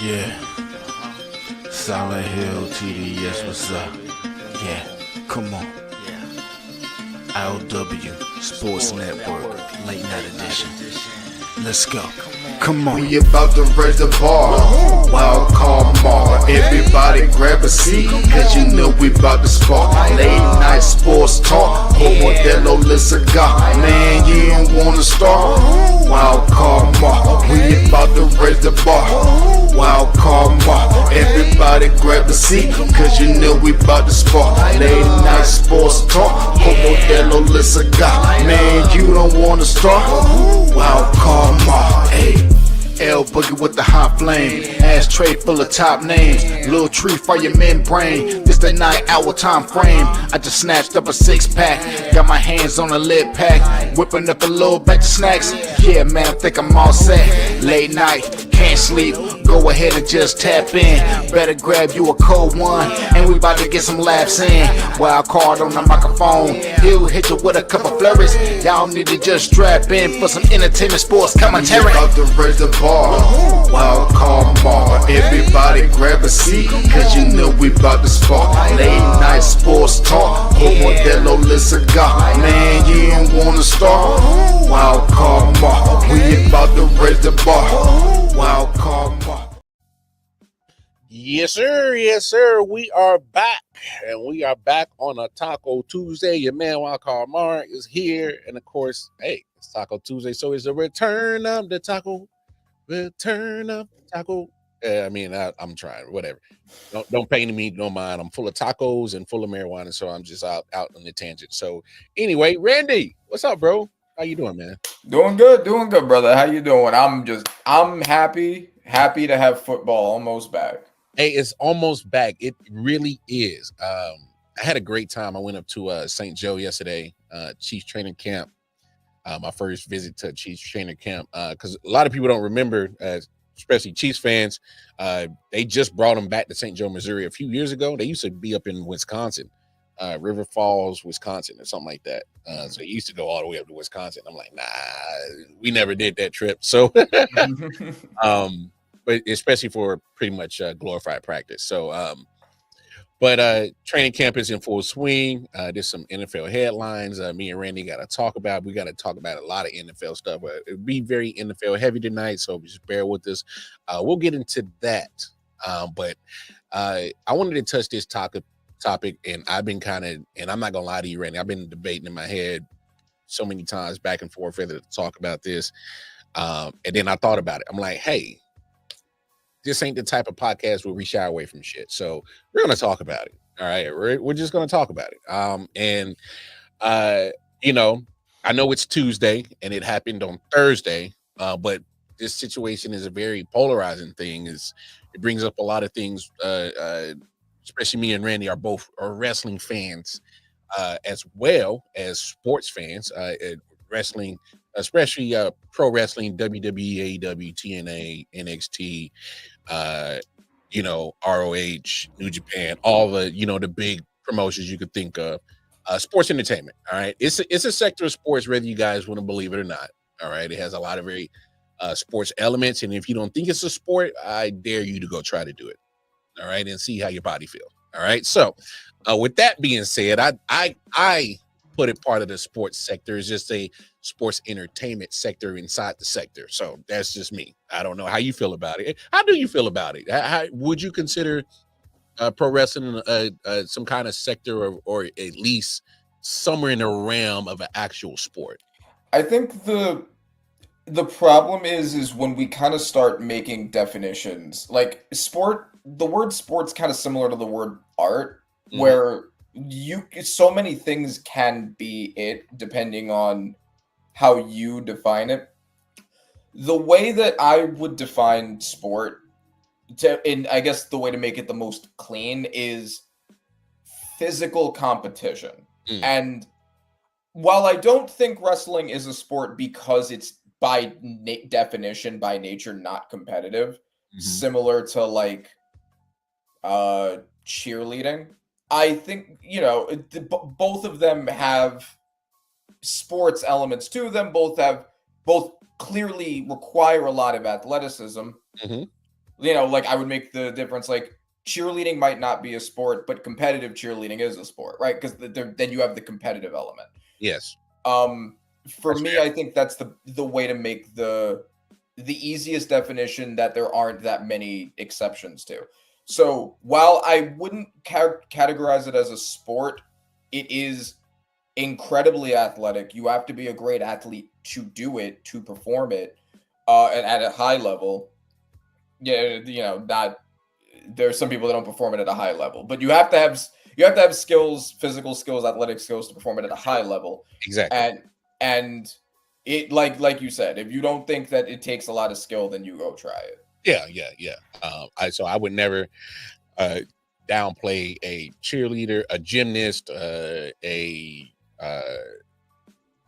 Yeah, Silent Hill TDS, what's up? Yeah, come on. I.O.W. Sports Network, late night edition. Let's go. Come on. We about to raise the bar. Wild card mark. Everybody grab a seat, cause you know we about to spark. Late night sports talk. Modelo Le Cigar. Man, you don't wanna start. Wild card mark. We about to raise the bar. Wild card mark. Everybody grab a seat, cause you know we about to spark. Late night sports talk. Modelo Le Cigar. Man, you don't wanna start. Wild card mark. Hey. L Boogie with the hot flame, ashtray full of top names, little tree for your membrane. This the 9-hour time frame. I just snatched up a 6-pack, got my hands on a lid pack, whipping up a little batch of snacks. Yeah, man, I think I'm all set. Late night, can't sleep, go ahead and just tap in. Better grab you a cold one, and we about to get some laughs in. Wild card on the microphone, he'll hit you with a couple flurries. Y'all need to just strap in for some entertainment sports commentary. We about to raise the bar. Wild card mark. Everybody grab a seat, cause you know we about to spark. Late night sports talk. Modelo Le Cigar. Man, you don't wanna start. Wild card mark. We about to raise the bar. Wild card mark. Yes, sir. Yes, sir. We are back, and we are back on a Taco Tuesday. Your man Wild Card Mark is here, and of course, hey, it's Taco Tuesday, so it's the return of the taco. Return of taco. I'm trying. Whatever. Don't pay me no mind. I'm full of tacos and full of marijuana, so I'm just out on the tangent. So anyway, Randy, what's up, bro? How you doing, man? Doing good, brother. How you doing? I'm happy to have football almost back. Hey, it's almost back. It really is. I had a great time. I went up to St. Joe yesterday, Chiefs training camp. My first visit to Chiefs training camp, because a lot of people don't remember, especially Chiefs fans, they just brought them back to St. Joe, Missouri a few years ago. They used to be up in Wisconsin, River Falls, Wisconsin, or something like that. So they used to go all the way up to Wisconsin. I'm like, nah, we never did that trip. So, but especially for pretty much glorified practice. So, but training camp is in full swing. There's some NFL headlines me and Randy got to talk about. We got to talk about a lot of NFL stuff. It'll be very NFL heavy tonight, so just bear with us. We'll get into that. But I wanted to touch this topic, and I've been and I'm not going to lie to you, Randy, I've been debating in my head so many times back and forth whether to talk about this. And then I thought about it. I'm like, hey, this ain't the type of podcast where we shy away from shit. So we're going to talk about it. All right. We're just going to talk about it. I know it's Tuesday and it happened on Thursday, but this situation is a very polarizing thing. It brings up a lot of things, especially me and Randy are wrestling fans, as well as sports fans, wrestling, especially pro wrestling, WWE, AEW, TNA, NXT, ROH, New Japan, all the, the big promotions you could think of. Sports entertainment. All right. It's a sector of sports, whether you guys want to believe it or not. All right. It has a lot of very sports elements. And if you don't think it's a sport, I dare you to go try to do it. All right. And see how your body feels. All right. So with that being said, I put it part of the sports sector. Is just a sports entertainment sector inside the sector. So that's just me. I don't know how you feel about it. How do you feel about it? How would you consider pro wrestling some kind of sector or at least somewhere in the realm of an actual sport? I think the problem is when we kind of start making definitions. Like the word sport's kind of similar to the word art, where so many things can be it depending on how you define it. The way that I would define sport, and I guess the way to make it the most clean, is physical competition. And while I don't think wrestling is a sport because it's by definition, by nature, not competitive, similar to like cheerleading, I think, both of them have sports elements to them. Both clearly require a lot of athleticism. Like I would make the difference. Like cheerleading might not be a sport, but competitive cheerleading is a sport, right? Because then you have the competitive element. Yes. For That's me, fair. I think that's the way to make the easiest definition that there aren't that many exceptions to. So while I wouldn't categorize it as a sport, it is incredibly athletic. You have to be a great athlete to do it, to perform it, and at a high level. Yeah, not there's some people that don't perform it at a high level, but you have to have skills, physical skills, athletic skills to perform it at a high level. Exactly. And it like you said, if you don't think that it takes a lot of skill, then you go try it. Yeah. I would never uh, downplay a cheerleader, a gymnast, a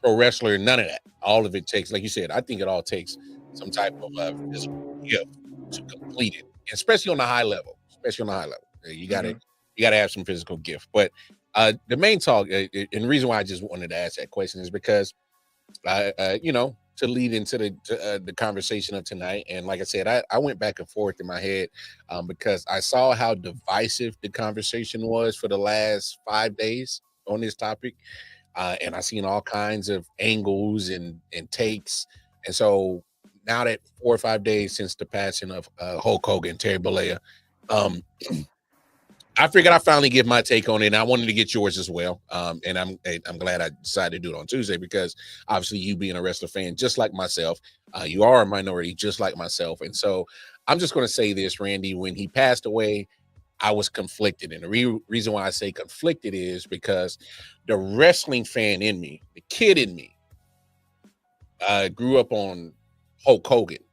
pro wrestler. None of that. All of it takes, like you said, I think it all takes some type of physical gift to complete it, especially on the high level. Especially on the high level, Mhm. you gotta have some physical gift. But the main talk, and the reason why I just wanted to ask that question is because to lead into the conversation of tonight. And like I said, I went back and forth in my head because I saw how divisive the conversation was for the last 5 days on this topic. And I seen all kinds of angles and takes. And so now that 4 or 5 days since the passing of Hulk Hogan, Terry Bollea, um, I figured I finally give my take on it, and I wanted to get yours as well. And I'm glad I decided to do it on Tuesday because obviously you being a wrestler fan just like myself, you are a minority just like myself, and so I'm just going to say this, Randy. When he passed away, I was conflicted, and the reason why I say conflicted is because the wrestling fan in me, the kid in me, grew up on Hulk Hogan,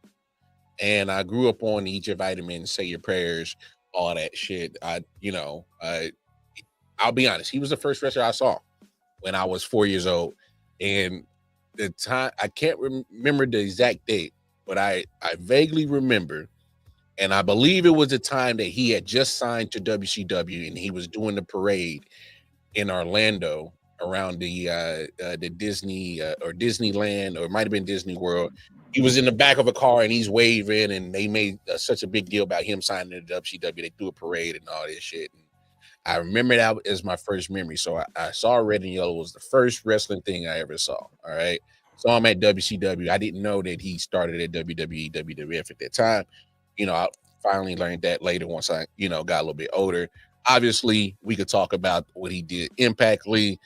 and I grew up on Eat Your Vitamins, Say Your Prayers, all that shit. I'll be honest, he was the first wrestler I saw when I was 4 years old, and the time I can't remember the exact date, but I vaguely remember, and I believe it was the time that he had just signed to WCW, and he was doing the parade in Orlando around the Disney or Disneyland, or it might have been Disney World. He was in the back of a car and he's waving, and they made such a big deal about him signing to WCW. They threw a parade and all this shit. And I remember that as my first memory. So I saw Red and Yellow was the first wrestling thing I ever saw. All right. Saw him at WCW. I didn't know that he started at WWE, WWF at that time. I finally learned that later once I, got a little bit older. Obviously, we could talk about what he did Impact League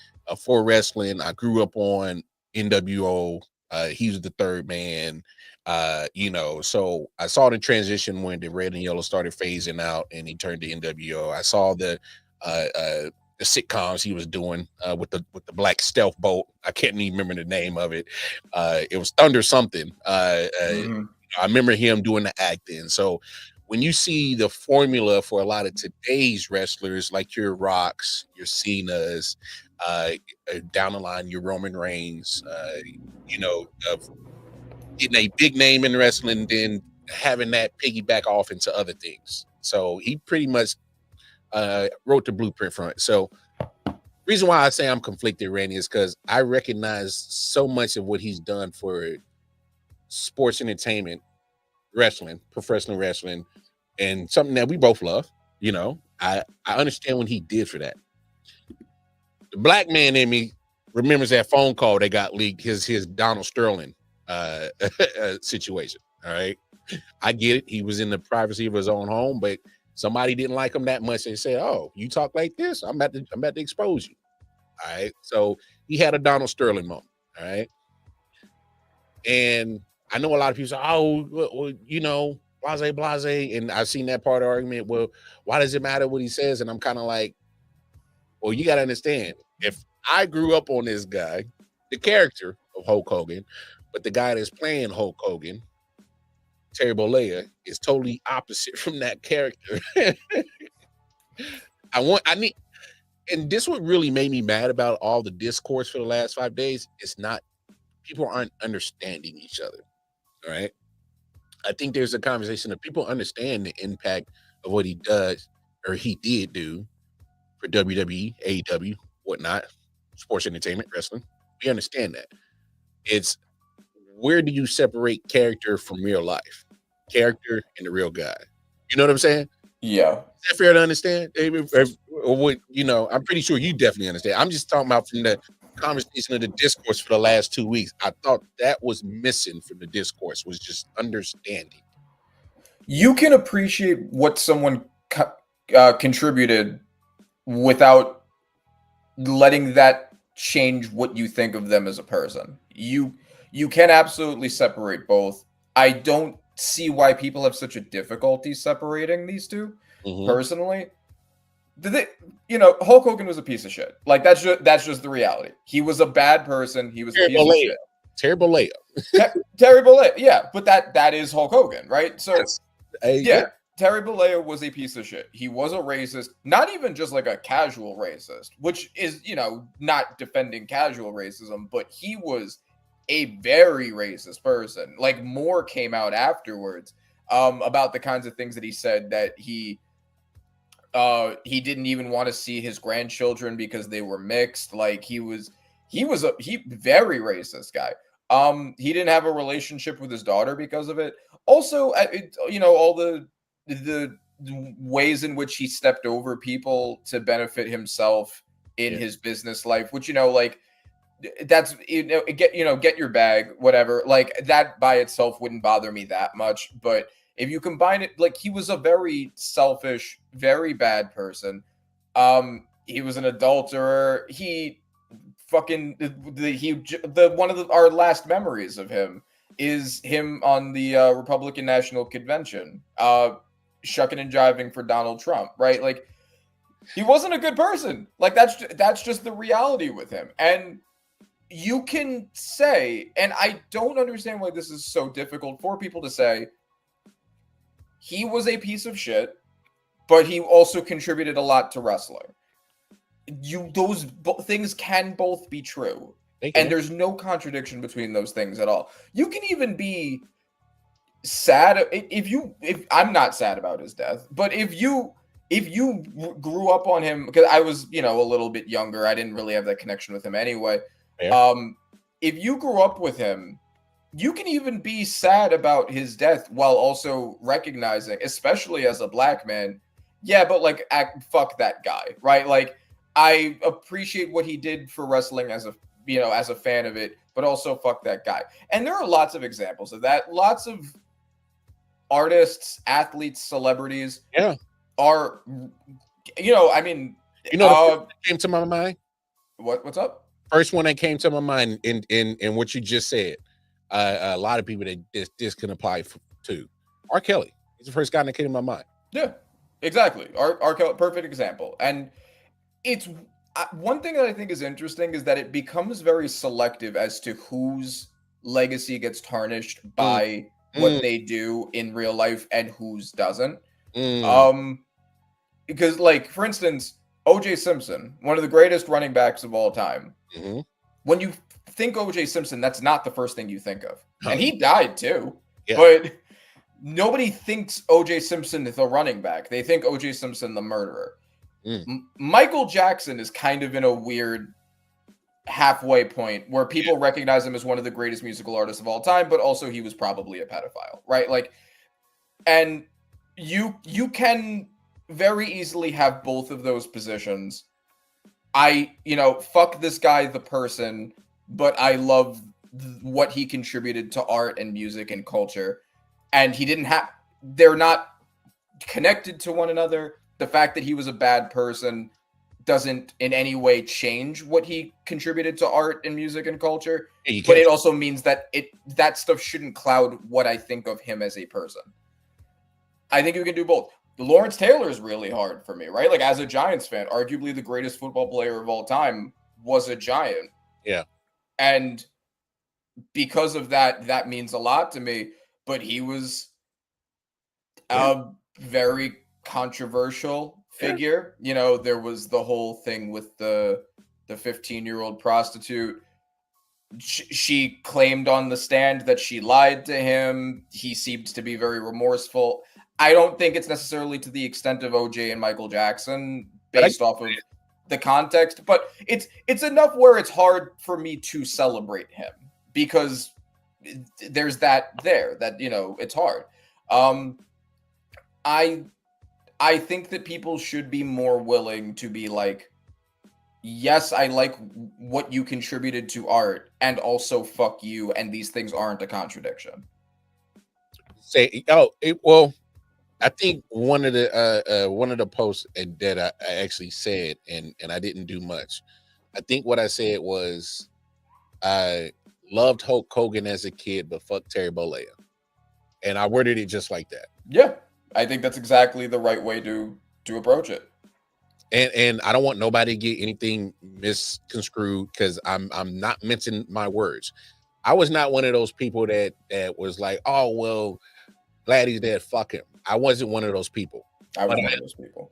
for wrestling. I grew up on NWO. He was the third man. So I saw the transition when the red and yellow started phasing out and he turned to NWO. I saw the sitcoms he was doing with the black stealth boat. I can't even remember the name of it. It was Thunder something. Mhm. I remember him doing the acting. So when you see the formula for a lot of today's wrestlers, like your Rocks, your Cenas, down the line, your Roman Reigns, of getting a big name in wrestling, then having that piggyback off into other things. So he pretty much wrote the blueprint for it. So reason why I say I'm conflicted, Randy, is because I recognize so much of what he's done for sports entertainment, wrestling, professional wrestling, and something that we both love. I understand what he did for that. The black man in me remembers that phone call that got leaked, his Donald Sterling situation. All right. I get it. He was in the privacy of his own home, but somebody didn't like him that much. They said, "Oh, you talk like this, I'm about to expose you." All right. So he had a Donald Sterling moment. All right. And I know a lot of people say, "Oh, blase, blase," and I've seen that part of the argument. Well, why does it matter what he says? And I'm kind of like, well, you got to understand, if I grew up on this guy, the character of Hulk Hogan, but the guy that's playing Hulk Hogan, Terry Bollea, is totally opposite from that character. I need, and this what really made me mad about all the discourse for the last 5 days. It's not, people aren't understanding each other. All right. I think there's a conversation of people understand the impact of what he does or he did do for WWE, AEW, whatnot, sports entertainment, wrestling. We understand that. It's, where do you separate character from real life? Character and the real guy. You know what I'm saying? Yeah. Is that fair to understand? Or what, you know, I'm pretty sure you definitely understand. I'm just talking about from the conversation of the discourse for the last 2 weeks. I thought that was missing from the discourse, was just understanding. You can appreciate what someone contributed without letting that change what you think of them as a person. You can absolutely separate both. I don't see why people have such a difficulty separating these two. Personally, Hulk Hogan was a piece of shit. Like that's just the reality. He was a bad person. He was a piece of shit. Terrible layup. Terrible layup. Yeah, but that is Hulk Hogan, right? So yeah. Terry Bollea was a piece of shit. He was a racist, not even just like a casual racist, which is, not defending casual racism, but he was a very racist person. Like more came out afterwards about the kinds of things that he said, that he didn't even want to see his grandchildren because they were mixed. Like he very racist guy. He didn't have a relationship with his daughter because of it. Also, all the ways in which he stepped over people to benefit himself in his business life, which, that's, get your bag, whatever. Like that by itself wouldn't bother me that much. But if you combine it, like he was a very selfish, very bad person. He was an adulterer. He fucking, one of our last memories of him is him on the Republican National Convention, shucking and jiving for Donald Trump, right? Like he wasn't a good person. Like that's just the reality with him. And you can say, and I don't understand why this is so difficult for people to say, he was a piece of shit, but he also contributed a lot to wrestling. Those things can both be true. And there's no contradiction between those things at all. You can even be sad if I'm not sad about his death, but if you grew up on him, because I was, a little bit younger, I didn't really have that connection with him anyway. Yeah. If you grew up with him, you can even be sad about his death while also recognizing, especially as a black man, but like fuck that guy, right? Like I appreciate what he did for wrestling as a fan of it, but also fuck that guy. And there are lots of examples of that. Lots of artists, athletes, celebrities are, came to my mind. What's up? First one that came to my mind in what you just said. A lot of people that this can apply to. R. Kelly. He's the first guy that came to my mind. Yeah, exactly. R. Kelly, perfect example. And it's one thing that I think is interesting is that it becomes very selective as to whose legacy gets tarnished by what they do in real life and whose doesn't. Because, like, for instance, O.J. Simpson, one of the greatest running backs of all time. When you think O.J. Simpson, that's not the first thing you think of. And he died too. Yeah. But nobody thinks O.J. Simpson the running back. They think O.J. Simpson the murderer. Michael Jackson is kind of in a weird halfway point where people recognize him as one of the greatest musical artists of all time, but also he was probably a pedophile, right? Like, and you can very easily have both of those positions. Fuck this guy, the person, but I love what he contributed to art and music and culture. And they're not connected to one another. The fact that he was a bad person doesn't in any way change what he contributed to art and music and culture. But it also means that that stuff shouldn't cloud what I think of him as a person. I think you can do both. Lawrence Taylor is really hard for me, right? Like, as a Giants fan, arguably the greatest football player of all time was a Giant. Yeah. And because of that means a lot to me. But he was a very controversial figure. There was the whole thing with the 15-year-old prostitute. She claimed on the stand that she lied to him. He seemed to be very remorseful. I don't think it's necessarily to the extent of OJ and Michael Jackson based off of the context, but it's enough where it's hard for me to celebrate him because there's that it's hard. I think that people should be more willing to be like, yes, I like what you contributed to art, and also fuck you, and these things aren't a contradiction. Well, I think one of the posts that I actually said, and I didn't do much. I think what I said was I loved Hulk Hogan as a kid, but fuck Terry Bollea, and I worded it just like that. Yeah, I think that's exactly the right way to approach it. And I don't want nobody to get anything misconstrued, because I'm not mincing my words. I was not one of those people that was like, oh well, glad he's dead, fuck him. I wasn't one of those people. I was one of those people.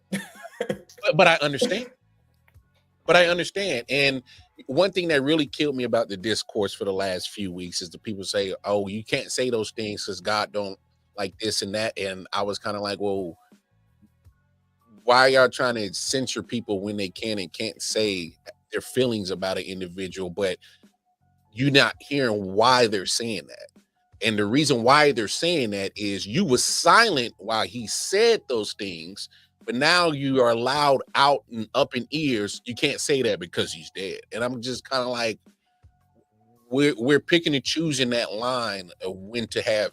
But I understand. And one thing that really killed me about the discourse for the last few weeks is the people say, oh, you can't say those things because God don't like this and that. And I was kind of like, well, why are y'all trying to censor people when they can and can't say their feelings about an individual, but you're not hearing why they're saying that? And the reason why they're saying that is you was silent while he said those things, but now you are loud out and up in ears. You can't say that because he's dead. And I'm just kind of like, we're picking and choosing that line of when to have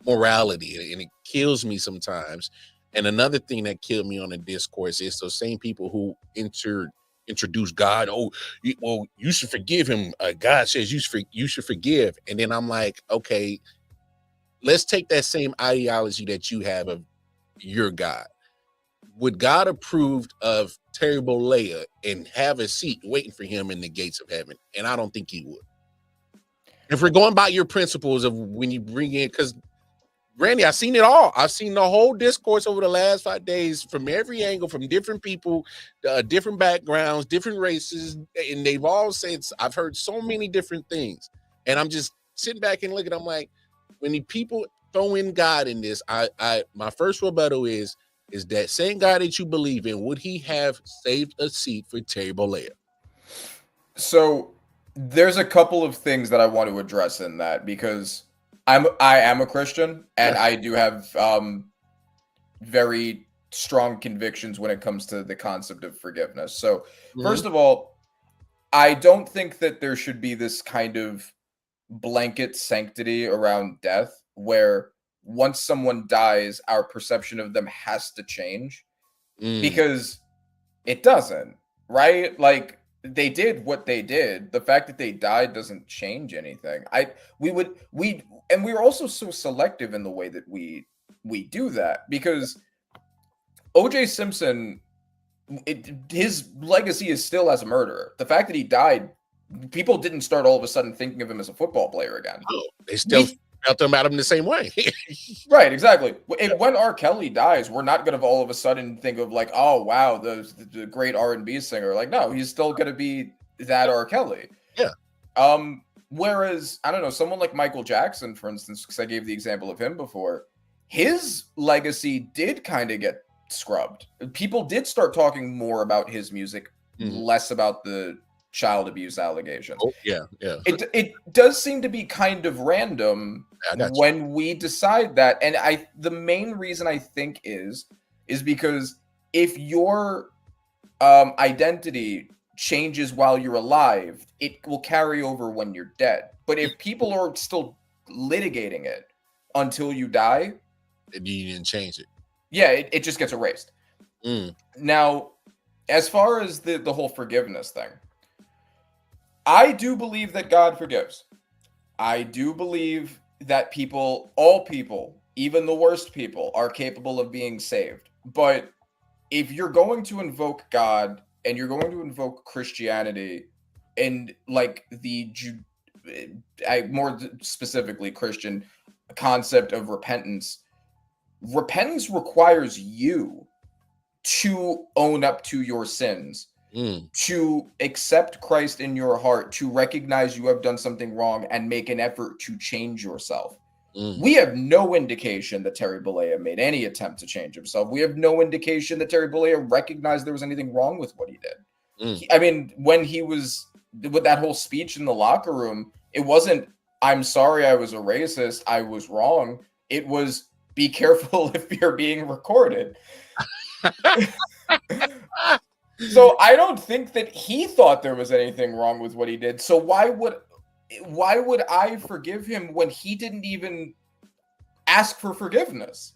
morality, and it kills me sometimes. And another thing that killed me on the discourse is those same people who introduce God. Oh, you should forgive him. God says you should forgive. And then I'm like, okay, let's take that same ideology that you have of your God. Would God approve of Terry Bollea and have a seat waiting for him in the gates of heaven? And I don't think he would. If we're going by your principles of when you bring in, because Randy, I've seen it all. I've seen the whole discourse over the last 5 days from every angle, from different people, different backgrounds, different races, and they've all said, I've heard so many different things. And I'm just sitting back and looking, I'm like, when the people throw in God in this, my first rebuttal is that same God that you believe in, would he have saved a seat for Terry Bollea? So there's a couple of things that I want to address in that, because I am a Christian, and I do have very strong convictions when it comes to the concept of forgiveness. So first of all, I don't think that there should be this kind of blanket sanctity around death where once someone dies, our perception of them has to change, because it doesn't, right? Like, they did what they did. The fact that they died doesn't change anything. We were also so selective in the way that we do that, because O.J. Simpson, his legacy is still as a murderer. The fact that he died, people didn't start all of a sudden thinking of him as a football player again. Oh, they still felt about him the same way. Right, exactly. When R. Kelly dies, we're not going to all of a sudden think of like, oh wow, the great R&B singer. Like, no, he's still going to be that R. Kelly. Yeah. Whereas, I don't know, someone like Michael Jackson, for instance, because I gave the example of him before, his legacy did kind of get scrubbed. People did start talking more about his music, less about the child abuse allegations. Oh, yeah. It does seem to be kind of random when we decide that. And the main reason I think is because if your identity changes while you're alive, it will carry over when you're dead. But if people are still litigating it until you die, you didn't change it. Yeah, it just gets erased. Now, as far as the whole forgiveness thing, I do believe that God forgives. I do believe that all people, even the worst people, are capable of being saved. But if you're going to invoke God and you're going to invoke Christianity and like more specifically Christian concept of repentance requires you to own up to your sins, to accept Christ in your heart, to recognize you have done something wrong and make an effort to change yourself. We have no indication that Terry Bollea made any attempt to change himself. We have no indication that Terry Bollea recognized there was anything wrong with what he did. I mean, when he was with that whole speech in the locker room, it wasn't, I'm sorry I was a racist, I was wrong. It was, be careful if you're being recorded. So I don't think that he thought there was anything wrong with what he did. So why would I forgive him when he didn't even ask for forgiveness?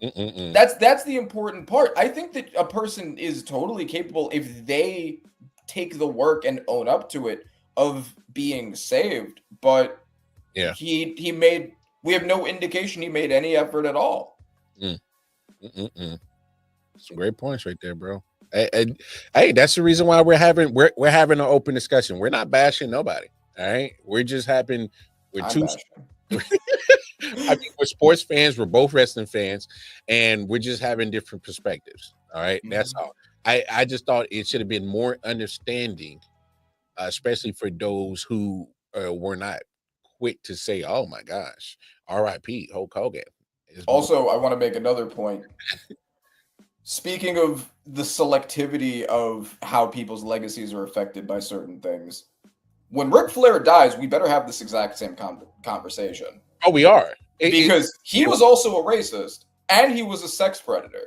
That's the important part. I think that a person is totally capable, if they take the work and own up to it, of being saved. But yeah, we have no indication he made any effort at all. Some great points right there, bro. Hey, that's the reason why we're having an open discussion. We're not bashing nobody. All right, we're just having. We're sports fans. We're both wrestling fans, and we're just having different perspectives. All right, that's all. I just thought it should have been more understanding, especially for those who were not quick to say, "Oh my gosh, R.I.P. Hulk Hogan." Also, I want to make another point. Speaking of the selectivity of how people's legacies are affected by certain things, when Ric Flair dies, we better have this exact same conversation. Oh, we are. Because he was also a racist and he was a sex predator.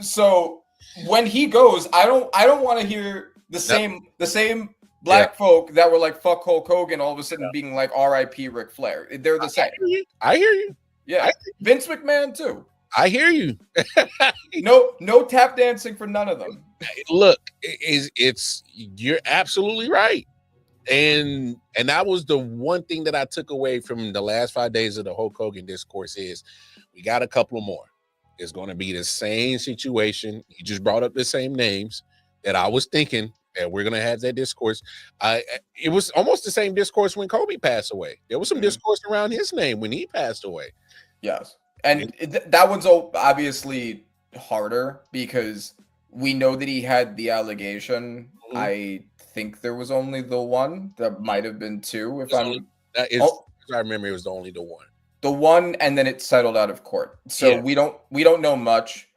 So when he goes, I don't want to hear the same black folk that were like fuck Hulk Hogan all of a sudden being like R.I.P. Ric Flair. They're the same. I hear you. Yeah, Vince McMahon too. I hear you. No tap dancing for none of them. Look, you're absolutely right. And that was the one thing that I took away from the last 5 days of the Hulk Hogan discourse is we got a couple more. It's going to be the same situation. You just brought up the same names that I was thinking that we're going to have that discourse. It was almost the same discourse when Kobe passed away. There was some discourse around his name when he passed away. Yes. And that one's obviously harder because we know that he had the allegation. I think there was only the one. That might have been two. If I remember, it was only the one. The one, and then it settled out of court. So we don't know much.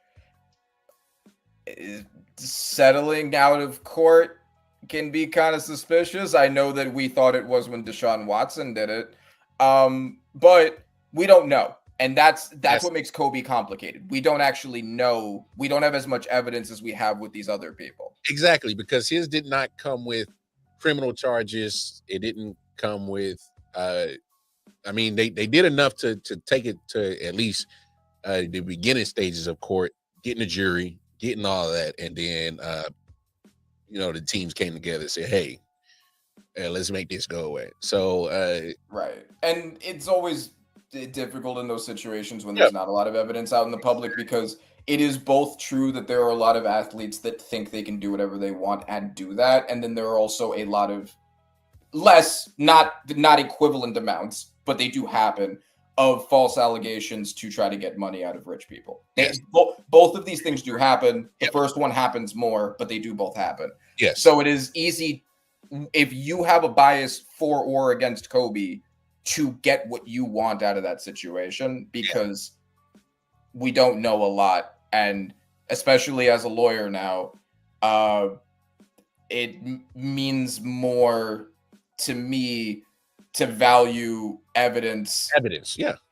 Settling out of court can be kind of suspicious. I know that we thought it was when Deshaun Watson did it, but we don't know. And that's what makes Kobe complicated. We don't actually know. We don't have as much evidence as we have with these other people. Exactly, because his did not come with criminal charges. It didn't come with. I mean, they did enough to take it to at least the beginning stages of court, getting a jury, getting all of that, and then the teams came together and said, "Hey, let's make this go away." So right, and it's always difficult in those situations when there's not a lot of evidence out in the public, because it is both true that there are a lot of athletes that think they can do whatever they want and do that, and then there are also a lot of not equivalent amounts, but they do happen, of false allegations to try to get money out of rich people. Yes. Both of these things do happen. The first one happens more, but they do both happen. Yes. So it is easy if you have a bias for or against Kobe to get what you want out of that situation, because we don't know a lot. And especially as a lawyer now, it means more to me to value evidence.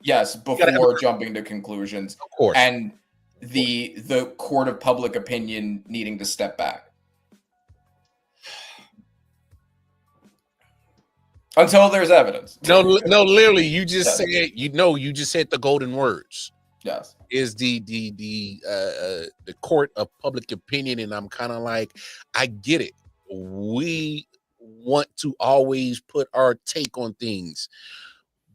Yes, before jumping to conclusions. Of course. And the court of public opinion needing to step back. Until there's evidence. No, literally, you just said you just said the golden words. Yes. Is the court of public opinion, and I'm kind of like, I get it. We want to always put our take on things,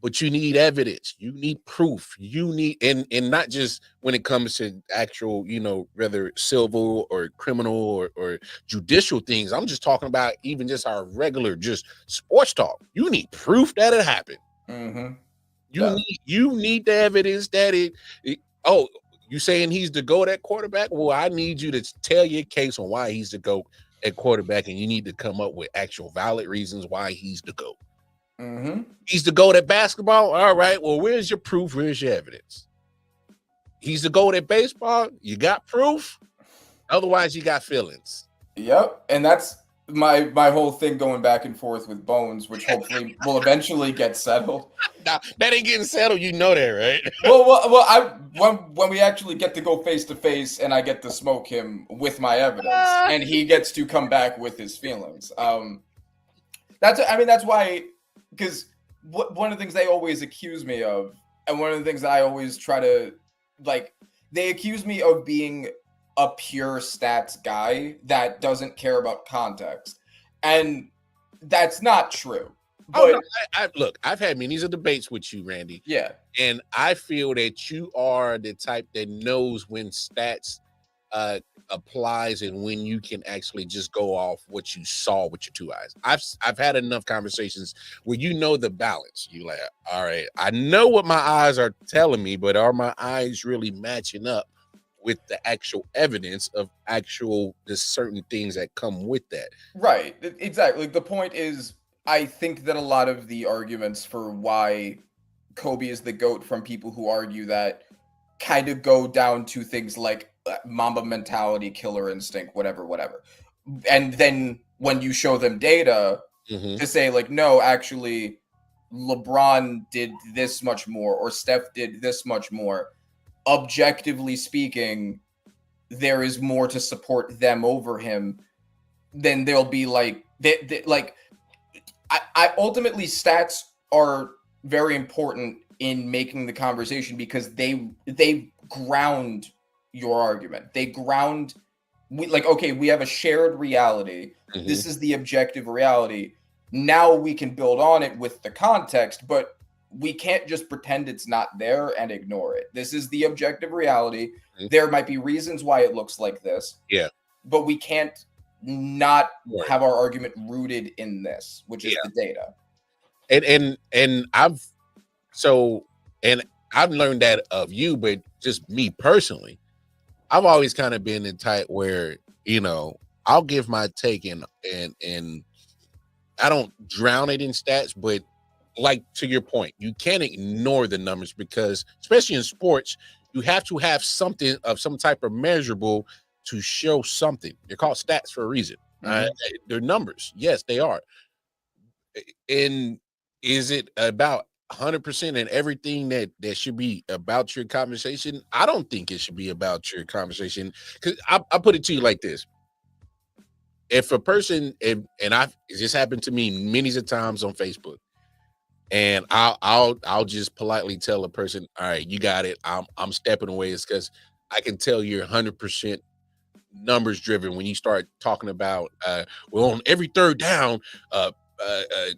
but you need evidence, you need proof, you need and not just when it comes to actual, whether civil or criminal or judicial things. I'm just talking about even just our regular just sports talk. You need proof that it happened. Mm-hmm. You need the evidence that you saying he's the GOAT at quarterback? Well, I need you to tell your case on why he's the GOAT at quarterback, and you need to come up with actual valid reasons why he's the GOAT. Mm-hmm. He's the GOAT at basketball. All right. Well, where's your proof? Where's your evidence? He's the GOAT at baseball. You got proof. Otherwise, you got feelings. Yep. And that's my whole thing going back and forth with Bones, which hopefully will eventually get settled. Nah, that ain't getting settled. You know that, right? When we actually get to go face to face and I get to smoke him with my evidence, and he gets to come back with his feelings. That's why, because one of the things they always accuse me of, and one of the things that I always try to they accuse me of being a pure stats guy that doesn't care about context, and that's not true. But no, look, I've had many debates with you, Randy. yeah, And I feel that you are the type that knows when stats applies and when you can actually just go off what you saw with your two eyes. I've had enough conversations where you know the balance. You like, all right, I know what my eyes are telling me, but are my eyes really matching up with the actual evidence of the certain things that come with that? right, exactly. The point is, I think that a lot of the arguments for why Kobe is the GOAT from people who argue that kind of go down to things like Mamba mentality, killer instinct, whatever. And then when you show them data to say like, no, actually LeBron did this much more or Steph did this much more, objectively speaking, there is more to support them over him, then they'll be like, I ultimately stats are very important in making the conversation because they ground your argument. They ground okay, we have a shared reality. This is the objective reality. Now we can build on it with the context, but we can't just pretend it's not there and ignore it. This is the objective reality. There might be reasons why it looks like this. Yeah. But we can't not have our argument rooted in this, which is the data. And I've learned that of you, but just me personally, I've always kind of been in type where, I'll give my take and I don't drown it in stats, but like to your point, you can't ignore the numbers because especially in sports, you have to have something of some type of measurable to show something. They're called stats for a reason. They're numbers. Yes, they are. And is it about 100% in everything that should be about your conversation? I don't think it should be about your conversation because I put it to you like this. If a person, it just happened to me many times on Facebook, and I'll just politely tell a person, all right, you got it. I'm stepping away. It's because I can tell you're 100% numbers driven when you start talking about on every third down,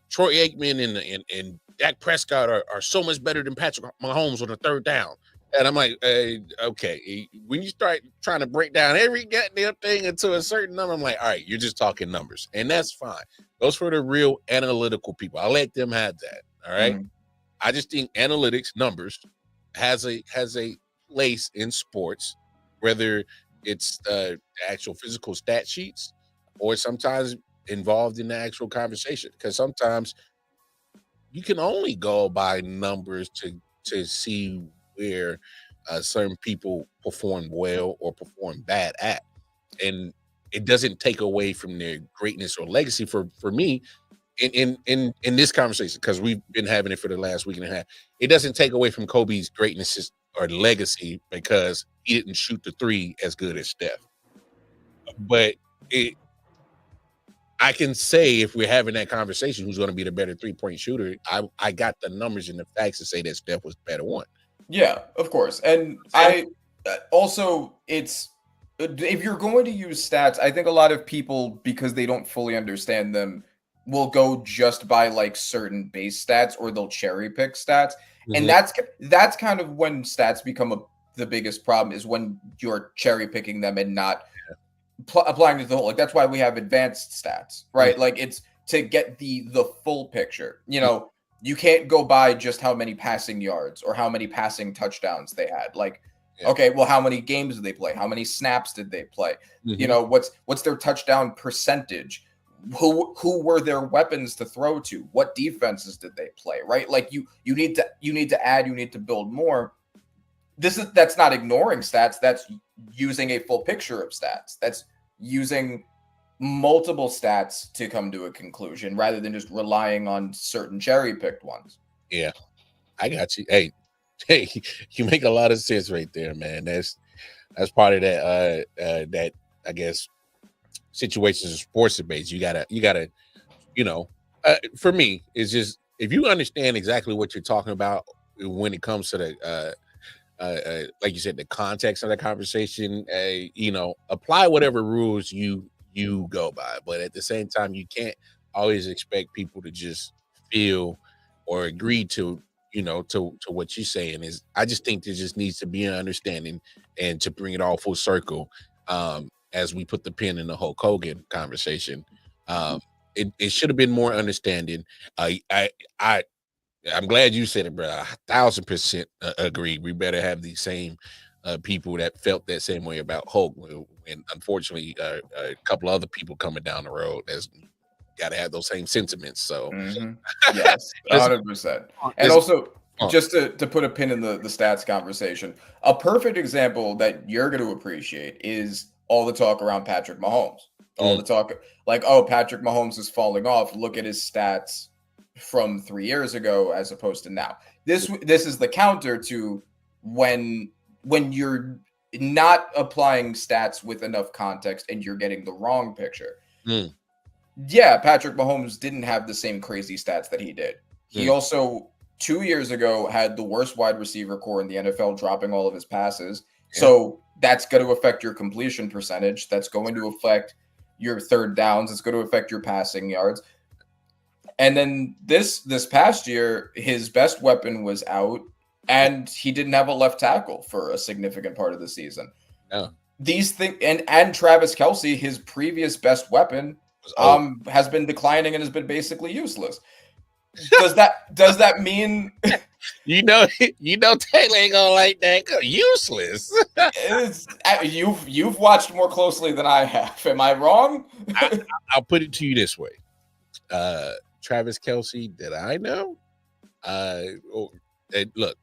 Troy Aikman and Dak Prescott are so much better than Patrick Mahomes on the third down. And I'm like, okay, when you start trying to break down every goddamn thing into a certain number, I'm like, all right, you're just talking numbers, and that's fine. Those for the real analytical people. I'll let them have that. All right. I just think analytics, numbers, has a place in sports, whether it's the actual physical stat sheets or sometimes involved in the actual conversation. Because sometimes you can only go by numbers to see where certain people perform well or perform bad at. And it doesn't take away from their greatness or legacy for me in this conversation, because we've been having it for the last week and a half. It doesn't take away from Kobe's greatness or legacy because he didn't shoot the three as good as Steph. But I can say, if we're having that conversation, who's going to be the better 3-point shooter, I got the numbers and the facts to say that Steph was the better one. Yeah, of course. And I also, it's, if you're going to use stats, I think a lot of people, because they don't fully understand them, will go just by like certain base stats, or they'll cherry pick stats. And that's kind of when stats become the biggest problem, is when you're cherry picking them and not applying to the whole. Like, that's why we have advanced stats, right? Like, it's to get the full picture. You can't go by just how many passing yards or how many passing touchdowns they had. Like, okay, well, how many games did they play? How many snaps did they play? What's their touchdown percentage? Who were their weapons to throw to? What defenses did they play? Right? Like, you need to add, you need to build more. That's not ignoring stats. That's using a full picture of stats. That's using multiple stats to come to a conclusion rather than just relying on certain cherry-picked ones. Yeah, I got you. Hey, you make a lot of sense right there, man. That's part of that that I guess situations of sports debates. You gotta, for me, it's just if you understand exactly what you're talking about when it comes to the like you said, the context of the conversation, apply whatever rules you go by. But at the same time, you can't always expect people to just feel or agree to, to what you're saying. Is I just think there just needs to be an understanding, and to bring it all full circle, as we put the pin in the Hulk Hogan conversation. It should have been more understanding. I'm glad you said it, bro. 1,000% agree. We better have these same people that felt that same way about Hulk, and unfortunately, a couple other people coming down the road that's got to have those same sentiments. So, yes, 100%. And also, just to put a pin in the stats conversation, a perfect example that you're going to appreciate is all the talk around Patrick Mahomes. All the talk like, oh, Patrick Mahomes is falling off. Look at his stats from 3 years ago as opposed to now. This is the counter to when you're not applying stats with enough context and you're getting the wrong picture. Yeah, Patrick Mahomes didn't have the same crazy stats that he did. He also 2 years ago had the worst wide receiver core in the NFL, dropping all of his passes. So that's going to affect your completion percentage. That's going to affect your third downs. It's going to affect your passing yards. And then this past year, his best weapon was out, and he didn't have a left tackle for a significant part of the season. No. These things, and Travis Kelce, his previous best weapon, has been declining and has been basically useless. Does that mean Taylor ain't gonna like that? Useless. You've watched more closely than I have. Am I wrong? I'll put it to you this way. Travis Kelce that I know. Look,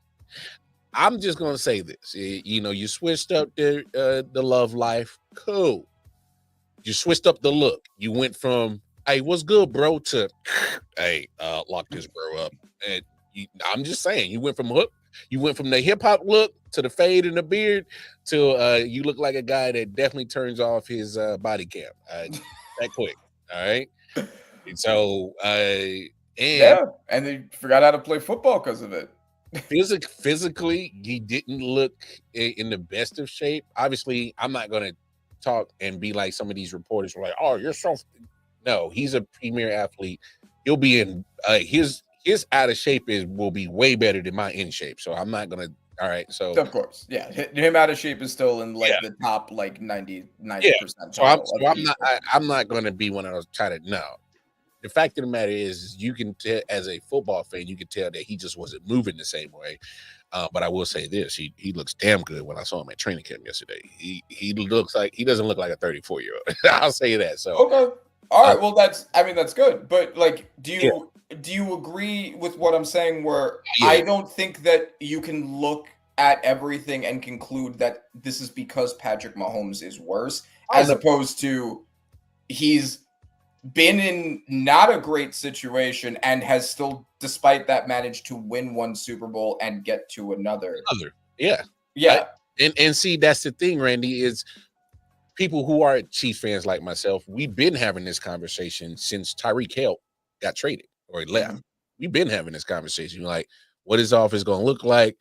I'm just gonna say this. You switched up the love life. Cool. You switched up the look. You went from "Hey, what's good, bro?" to "Hey, lock this bro up." And I'm just saying, you went from the hip hop look to the fade and the beard to you look like a guy that definitely turns off his body cam that quick. All right. And so, and they forgot how to play football because of it. Physically, he didn't look in the best of shape. Obviously, I'm not going to talk and be like some of these reporters were like, "Oh, you're so." No, he's a premier athlete. He'll be in his out of shape will be way better than my in shape. So I'm not going to. All right. So of course, yeah, him out of shape is still in like the top 90%. So I'm not going to be one of those try to no. The fact of the matter is you can tell as a football fan, you can tell that he just wasn't moving the same way. But I will say this: he looks damn good when I saw him at training camp yesterday. He doesn't look like a 34-year-old. I'll say that. So okay, all right. Well, that's good. But like, do you agree with what I'm saying? Where I don't think that you can look at everything and conclude that this is because Patrick Mahomes is worse, as opposed to he's been in not a great situation and has still, despite that, managed to win one Super Bowl and get to another. Yeah. And see, that's the thing, Randy, is people who are Chiefs fans like myself, we've been having this conversation since Tyreek Hill got traded or he left. We've been having this conversation, like, what his offense going to look like?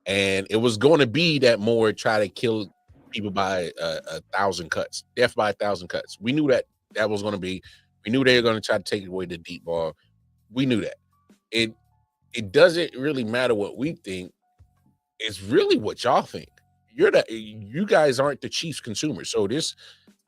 And it was going to be that more try to kill people by 1,000 cuts, death by 1,000 cuts. We knew that was going to be. We knew they were going to try to take away the deep ball. We knew that. It doesn't really matter what we think. It's really what y'all think. You guys aren't the Chiefs consumers. So this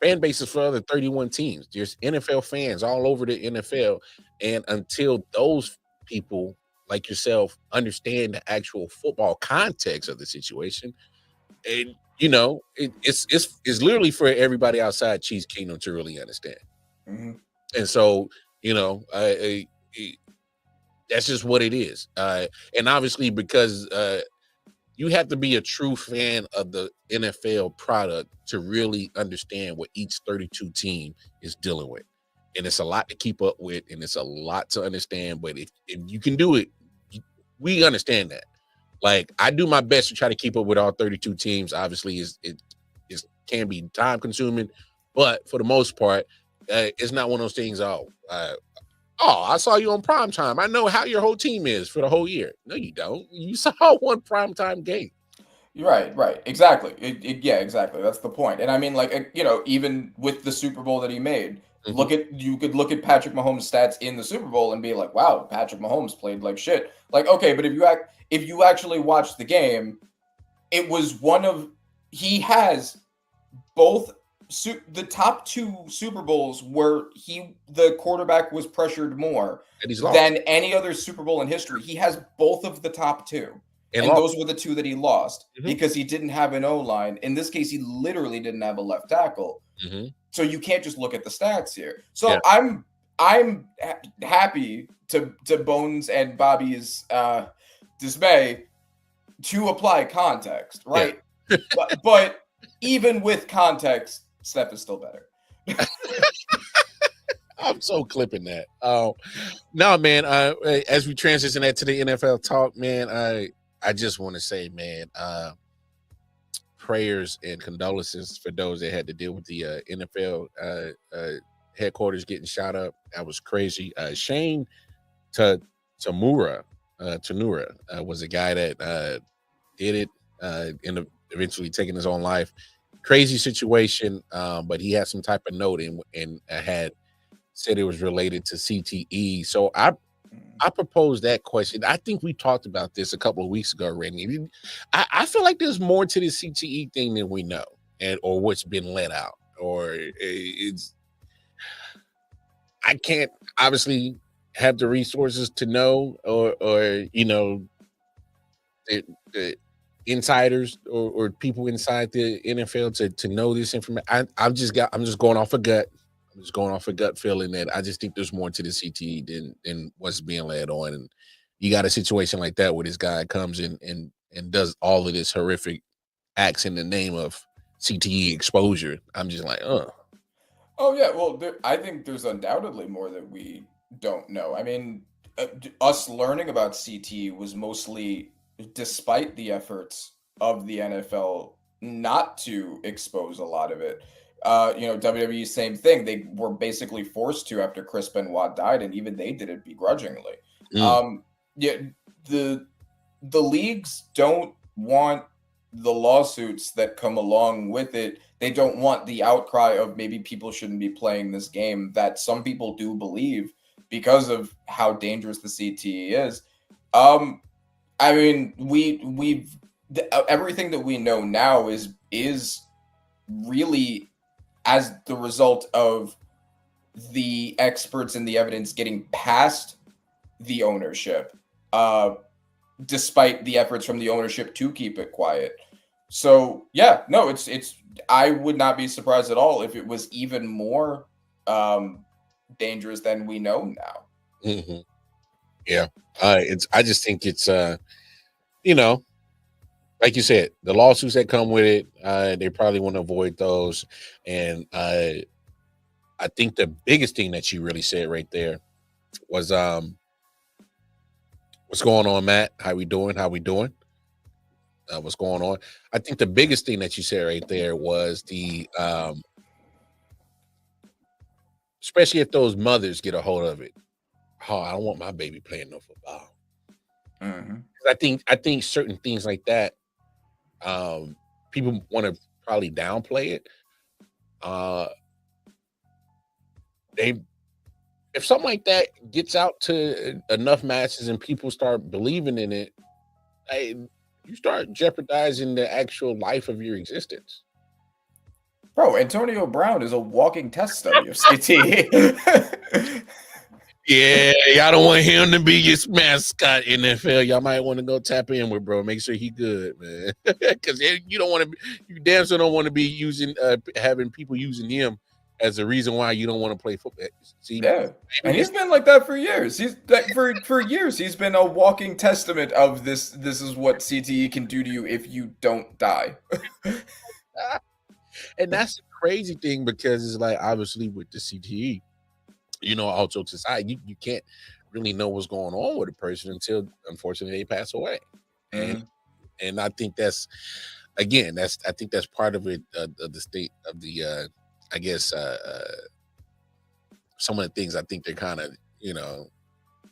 fan base is for other 31 teams. There's NFL fans all over the NFL. And until those people like yourself understand the actual football context of the situation, and it's literally for everybody outside Chiefs Kingdom to really understand. And so, that's just what it is. And obviously, because you have to be a true fan of the NFL product to really understand what each 32 team is dealing with. And it's a lot to keep up with, and it's a lot to understand. But if you can do it, we understand that. Like, I do my best to try to keep up with all 32 teams. Obviously, it can be time consuming, but for the most part, it's not one of those things. I saw you on prime time. I know how your whole team is for the whole year. No, you don't. You saw one prime time game. Right, exactly. Yeah, exactly. That's the point. And I mean, like, even with the Super Bowl that he made, you could look at Patrick Mahomes' stats in the Super Bowl and be like, wow, Patrick Mahomes played like shit. Like, okay, but if you actually watch the game, it was he has both the top 2 Super Bowls where the quarterback was pressured more than any other Super Bowl in history. He has both of the top 2. And those were the 2 that he lost because he didn't have an O-line. In this case, he literally didn't have a left tackle. So you can't just look at the stats here. So yeah. I'm happy to Bones and Bobby's dismay to apply context, right? Yeah. but even with context, Steph is still better. I'm so clipping that. No, man. As we transition that to the NFL talk, man, I just want to say, man, prayers and condolences for those that had to deal with the NFL headquarters getting shot up. That was crazy. Shane Tanura was a guy that did it, and eventually taking his own life. Crazy situation, but he had some type of note and had said it was related to CTE. So I proposed that question. I think we talked about this a couple of weeks ago, Randy. I feel like there's more to the CTE thing than we know, or what's been let out, or I can't obviously have the resources to know, or the insiders or people inside the NFL to know this information. I'm just going off a gut. I'm just going off a gut feeling that I just think there's more to the CTE than what's being led on. And you got a situation like that where this guy comes in and does all of this horrific acts in the name of CTE exposure. I'm just like, oh yeah. Well, I think there's undoubtedly more that we don't know. I mean, us learning about CTE was mostly despite the efforts of the NFL not to expose a lot of it. WWE, same thing. They were basically forced to after Chris Benoit died, and even they did it begrudgingly. Yeah, the leagues don't want the lawsuits that come along with it. They don't want the outcry of maybe people shouldn't be playing this game that some people do believe because of how dangerous the CTE is. I mean, we've everything that we know now is really as the result of the experts and the evidence getting past the ownership, despite the efforts from the ownership to keep it quiet. So yeah, no, it's I would not be surprised at all if it was even more dangerous than we know now. Yeah, I just think it's like you said, the lawsuits that come with it, they probably want to avoid those. And I think the biggest thing that you really said right there was, what's going on, Matt? How we doing? What's going on? I think the biggest thing that you said right there was the, especially if those mothers get a hold of it. Oh, I don't want my baby playing no football. I think certain things like that, people want to probably downplay it. If something like that gets out to enough masses and people start believing in it, you start jeopardizing the actual life of your existence. Bro, Antonio Brown is a walking test study of CTE. Yeah, y'all don't want him to be your mascot NFL. Y'all might want to go tap in with bro. Make sure he good, man. Because you don't want to. You damn sure don't want to be using having people using him as the reason why you don't want to play football. See, Yeah, and he's been like that for years. He's like, for years. He's been a walking testament of this. This is what CTE can do to you if you don't die. and that's the crazy thing because it's like obviously with the CTE, all jokes aside, you can't really know what's going on with a person until unfortunately they pass away. And I think that's again, I think that's part of it, of the state of the I guess some of the things I think they're kind of,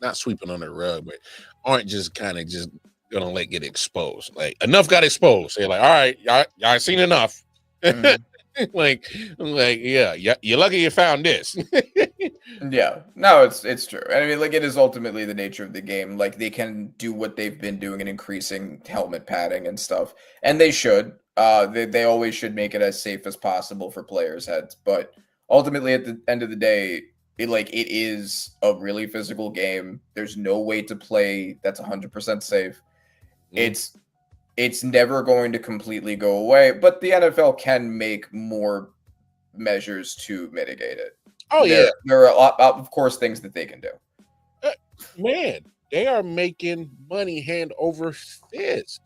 not sweeping under the rug, but aren't just kind of just gonna let get exposed. Like enough got exposed. They're like, all right, y'all seen enough. like, yeah, you're lucky you found this. Yeah, no, it's true. I mean, like it is ultimately the nature of the game. Like they can do what they've been doing in increasing helmet padding and stuff, and they should. They always should make it as safe as possible for players' heads. But ultimately, at the end of the day, it is a really physical game. There's no way to play that's 100% safe. It's never going to completely go away, but the NFL can make more measures to mitigate it. Oh yeah, there are a lot, of course, things that they can do. Man, they are making money hand over fist.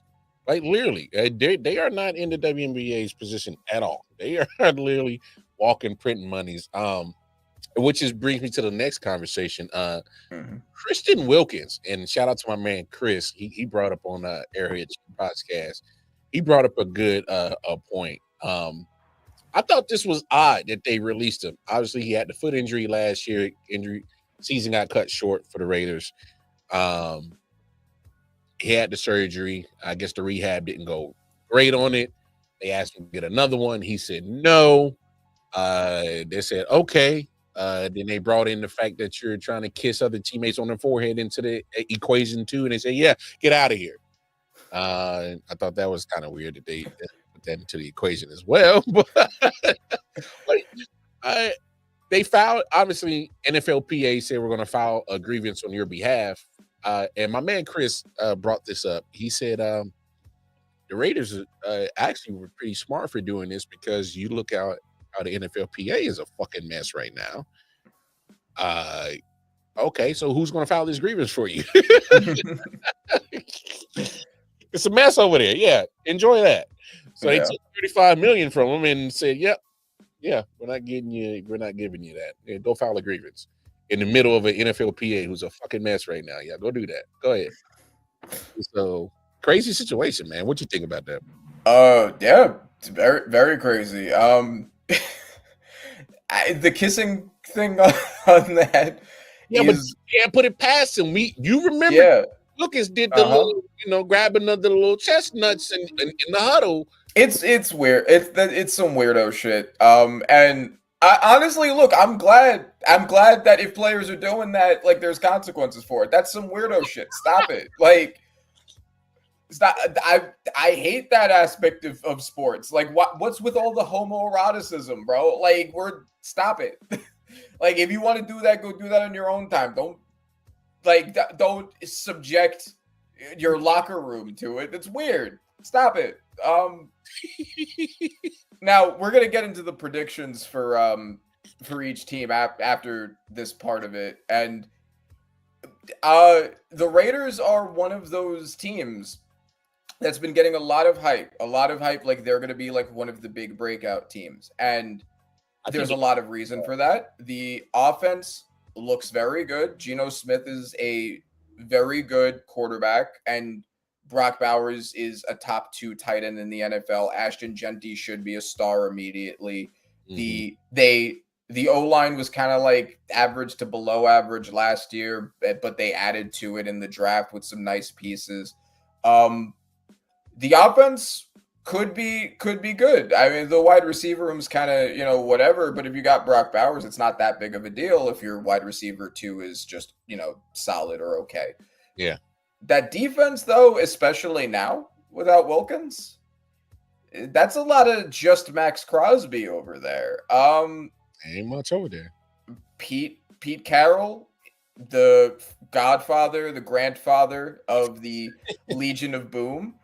Like literally, they are not in the WNBA's position at all. They are literally walking printing monies. Which brings me to the next conversation. Kristen Wilkins, and shout out to my man Chris. He brought up on Airhead podcast. He brought up a good a point. I thought this was odd that they released him. Obviously, he had the foot injury last year. Season got cut short for the Raiders. He had the surgery. I guess the rehab didn't go great on it. They asked him to get another one. He said no. They said okay. Then they brought in the fact that you're trying to kiss other teammates on the forehead into the equation too, and they say, "Yeah, get out of here." I thought that was kind of weird that they put that into the equation as well. But they filed. Obviously, NFLPA said we're going to file a grievance on your behalf. And my man Chris brought this up. He said the Raiders actually were pretty smart for doing this because you look out. How the NFLPA is a fucking mess right now. Okay, so who's going to file this grievance for you? It's a mess over there. Yeah, enjoy that. So they took $35 million from them and said, "Yep, yeah, we're not giving you that. Yeah, go file a grievance in the middle of an NFLPA who's a fucking mess right now. Yeah, go do that. Go ahead." So crazy situation, man. What you think about that? Yeah, it's very, very crazy. The kissing thing on that. Yeah, but you can't put it past him. You remember Lucas did the little, grabbing the little chestnuts in the huddle. It's weird. It's some weirdo shit. And I honestly, look, I'm glad that if players are doing that, like there's consequences for it. That's some weirdo shit. Stop it. Like stop. I hate that aspect of sports. Like what's with all the homoeroticism, bro? Like stop it. Like if you want to do that, go do that on your own time. Don't subject your locker room to it. It's weird. Stop it. Now we're gonna get into the predictions for each team after this part of it, and the Raiders are one of those teams that's been getting a lot of hype. Like they're gonna be like one of the big breakout teams, and there's a lot of reason for that. The offense looks very good. Geno Smith is a very good quarterback, and Brock Bowers is a top 2 tight end in the NFL. Ashton Genty should be a star immediately. Mm-hmm. The O-line was kind of like average to below average last year, but they added to it in the draft with some nice pieces. The offense could be good. I mean, the wide receiver room's kind of, whatever, but if you got Brock Bowers, it's not that big of a deal if your wide receiver 2 is just, solid or okay. Yeah. That defense, though, especially now without Wilkins, that's a lot of just Max Crosby over there. Ain't much over there. Pete Carroll, the godfather, the grandfather of the Legion of Boom,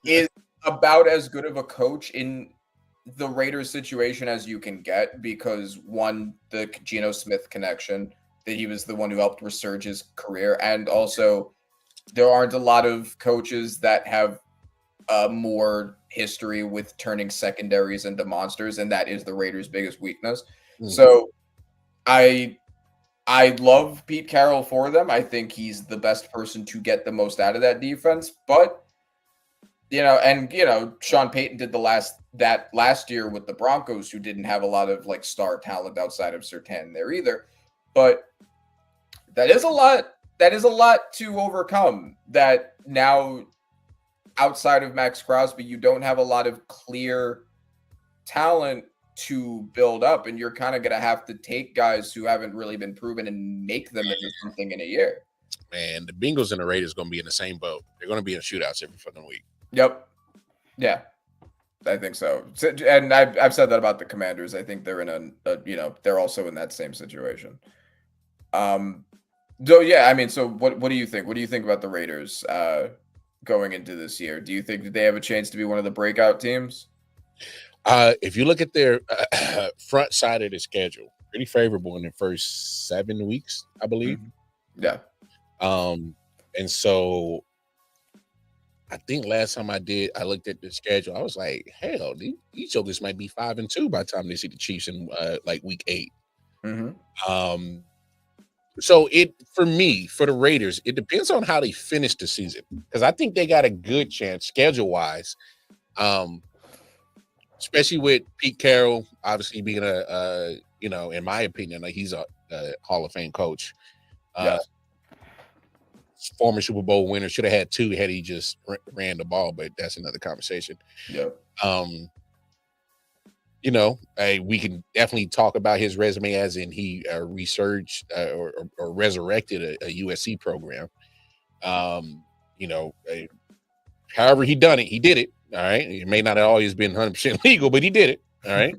is about as good of a coach in the Raiders situation as you can get because one, the Geno Smith connection, that he was the one who helped resurge his career, and also there aren't a lot of coaches that have more history with turning secondaries into monsters, and that is the Raiders' biggest weakness. So I love Pete Carroll for them. I think he's the best person to get the most out of that defense. But Sean Payton did that last year with the Broncos, who didn't have a lot of like star talent outside of Surtain there either. But that is a lot. That is a lot to overcome. That now, outside of Max Crosby, you don't have a lot of clear talent to build up, and you're kind of going to have to take guys who haven't really been proven and make them into something in a year. Man, the Bengals and the Raiders going to be in the same boat. They're going to be in shootouts every fucking week. Yep. Yeah, I think so. And I've said that about the Commanders. I think they're in they're also in that same situation. So yeah, I mean, so what do you think? What do you think about the Raiders going into this year? Do you think that they have a chance to be one of the breakout teams? If you look at their front side of the schedule, pretty favorable in the first 7 weeks, I believe. Yeah. And so I think last time I looked at the schedule, I was like, hell, these jokers might be 5-2 by the time they see the Chiefs in like week 8. So for the Raiders, it depends on how they finish the season, because I think they got a good chance schedule wise. Especially with Pete Carroll, obviously being in my opinion, like he's a Hall of Fame coach. Former Super Bowl winner, should have had 2 had he just ran the ball, but that's another conversation. We can definitely talk about his resume as in he researched or resurrected a USC program. However he done it, he did it. All right. It may not have always been 100% legal, but he did it. All right.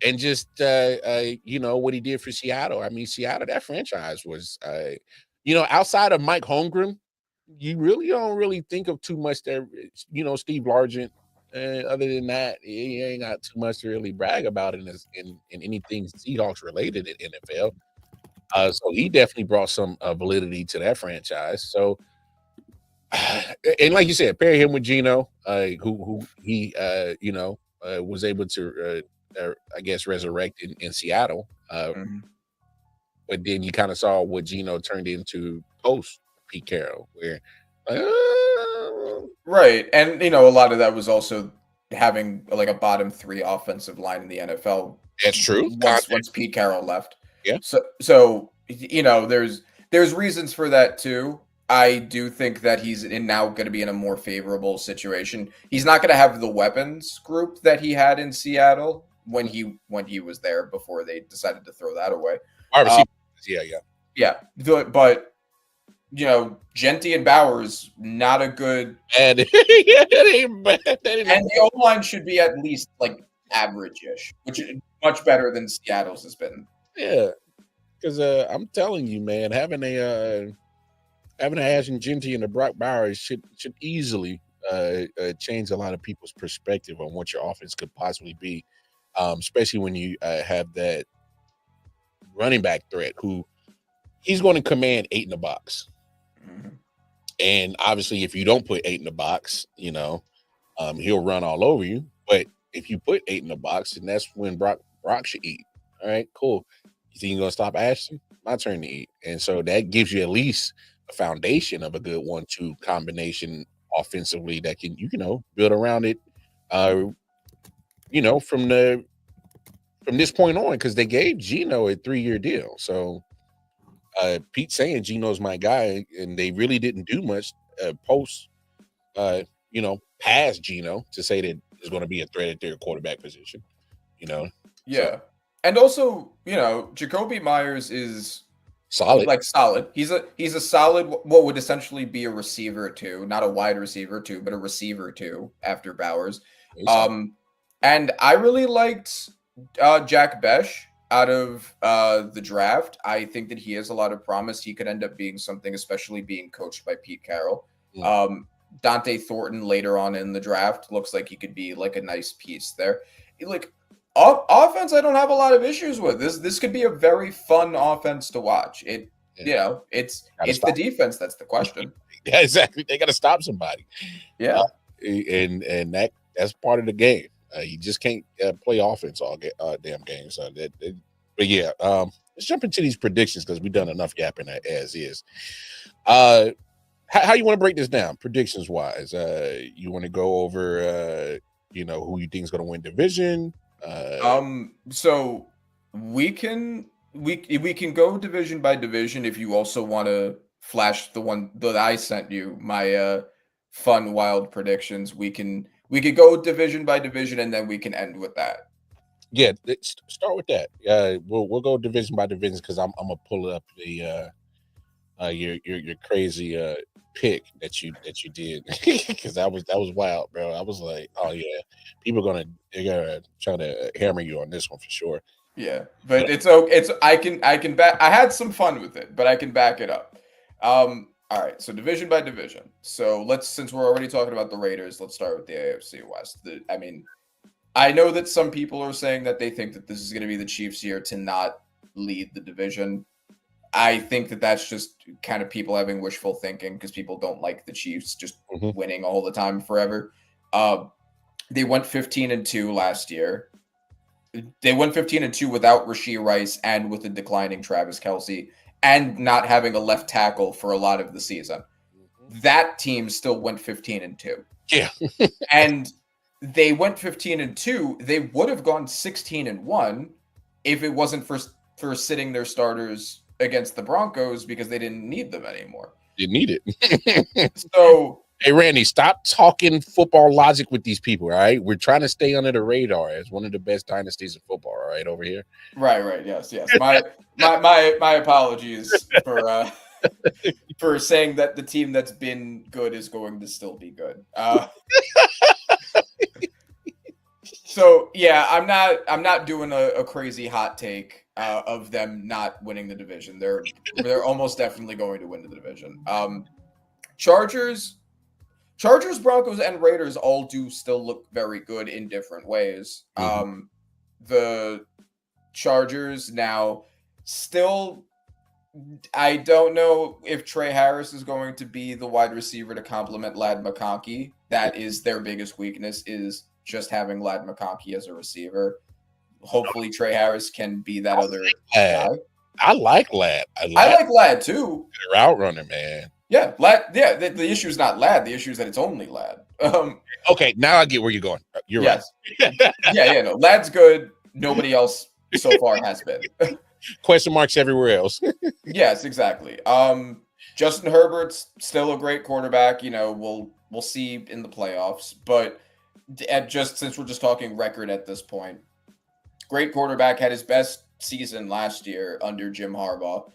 And just, what he did for Seattle. I mean, Seattle, that franchise was, outside of Mike Holmgren, you really don't think of too much there. Steve Largent, other than that, he ain't got too much to really brag about in anything Seahawks related in NFL. So he definitely brought some validity to that franchise. So, and like you said, pair him with Geno, who he was able to I guess resurrect in Seattle. But then you kind of saw what Geno turned into post Pete Carroll, where right, and a lot of that was also having like a bottom 3 offensive line in the NFL. That's true. Once Pete Carroll left, yeah. So there's reasons for that too. I do think that he's now going to be in a more favorable situation. He's not going to have the weapons group that he had in Seattle when he was there before they decided to throw that away. Yeah. But Genty and Bowers, not a good. And the O-line should be at least like average-ish, which is much better than Seattle's has been. Yeah, because I'm telling you, man, having Ashton Genty and the Brock Bowers should easily change a lot of people's perspective on what your offense could possibly be, especially when you have that running back threat who he's going to command 8 in the box. And obviously, if you don't put 8 in the box, he'll run all over you. But if you put 8 in the box, then that's when Brock should eat. All right, cool. You think you're going to stop Ashton? My turn to eat. And so that gives you at least a foundation of a good 1-2 combination offensively that can build around it from this point on, because they gave Geno a 3-year deal. So Pete saying Geno's my guy, and they really didn't do much post past Geno to say that there's going to be a threat at their quarterback position. Yeah. So. And also, Jacoby Myers is solid. He's a solid, what would essentially be a receiver 2, not a wide receiver 2, but a receiver 2 after Bowers. And I really liked Jack Besh out of the draft. I think that he has a lot of promise. He could end up being something, especially being coached by Pete Carroll. Dante Thornton later on in the draft looks like he could be like a nice piece there. Like offense, I don't have a lot of issues with this. Could be a very fun offense to watch. It's the defense that's the question. Yeah, exactly. They got to stop somebody. Yeah, and that's part of the game. You just can't play offense all damn game. So but yeah, let's jump into these predictions because we've done enough yapping as is. How you want to break this down, predictions wise? You want to go over, who you think is going to win division? So we can go division by division if you also want to flash the one that I sent you, my fun wild predictions. We could go division by division and then we can end with that. Yeah, let's start with that. We'll go division by division because I'm gonna pull up the your crazy pick that you did because that was wild, bro. I was like, oh yeah, they're gonna try to hammer you on this one for sure. Yeah, but it's I can back. I had some fun with it, but I can back it up. All right, so division by division. So since we're already talking about the Raiders, let's start with the AFC West. I know that some people are saying that they think that this is going to be the Chiefs' year to not lead the division. I think that that's just kind of people having wishful thinking because people don't like the Chiefs just winning all the time forever. They went 15-2 last year. They went 15-2 without Rashee Rice and with a declining Travis Kelce and not having a left tackle for a lot of the season. That team still went 15-2. Yeah. And they went 15-2. They would have gone 16-1 if it wasn't for sitting their starters against the Broncos because they didn't need them anymore. Didn't need it. So, hey, Randy, stop talking football logic with these people, all right? We're trying to stay under the radar as one of the best dynasties of football, all right, over here. Right, yes. My apologies for saying that the team that's been good is going to still be good. So yeah, I'm not doing a crazy hot take of them not winning the division. They're almost definitely going to win the division. Chargers, Broncos, and Raiders all do still look very good in different ways. The Chargers now still, I don't know if Trey Harris is going to be the wide receiver to complement Ladd McConkey. That is their biggest weakness, is just having Ladd McConkey as a receiver. Hopefully Trey Harris can be that other guy. I like Ladd. I like Ladd too. Route runner, man. Yeah, Ladd. Yeah, the issue is not Ladd. The issue is that it's only Ladd. Okay, now I get where you're going. You're right. Yeah. No, Ladd's good. Nobody else so far has been. Question marks everywhere else. Yes, exactly. Justin Herbert's still a great quarterback. We'll see in the playoffs, but since we're just talking record at this point, great quarterback, had his best season last year under Jim Harbaugh.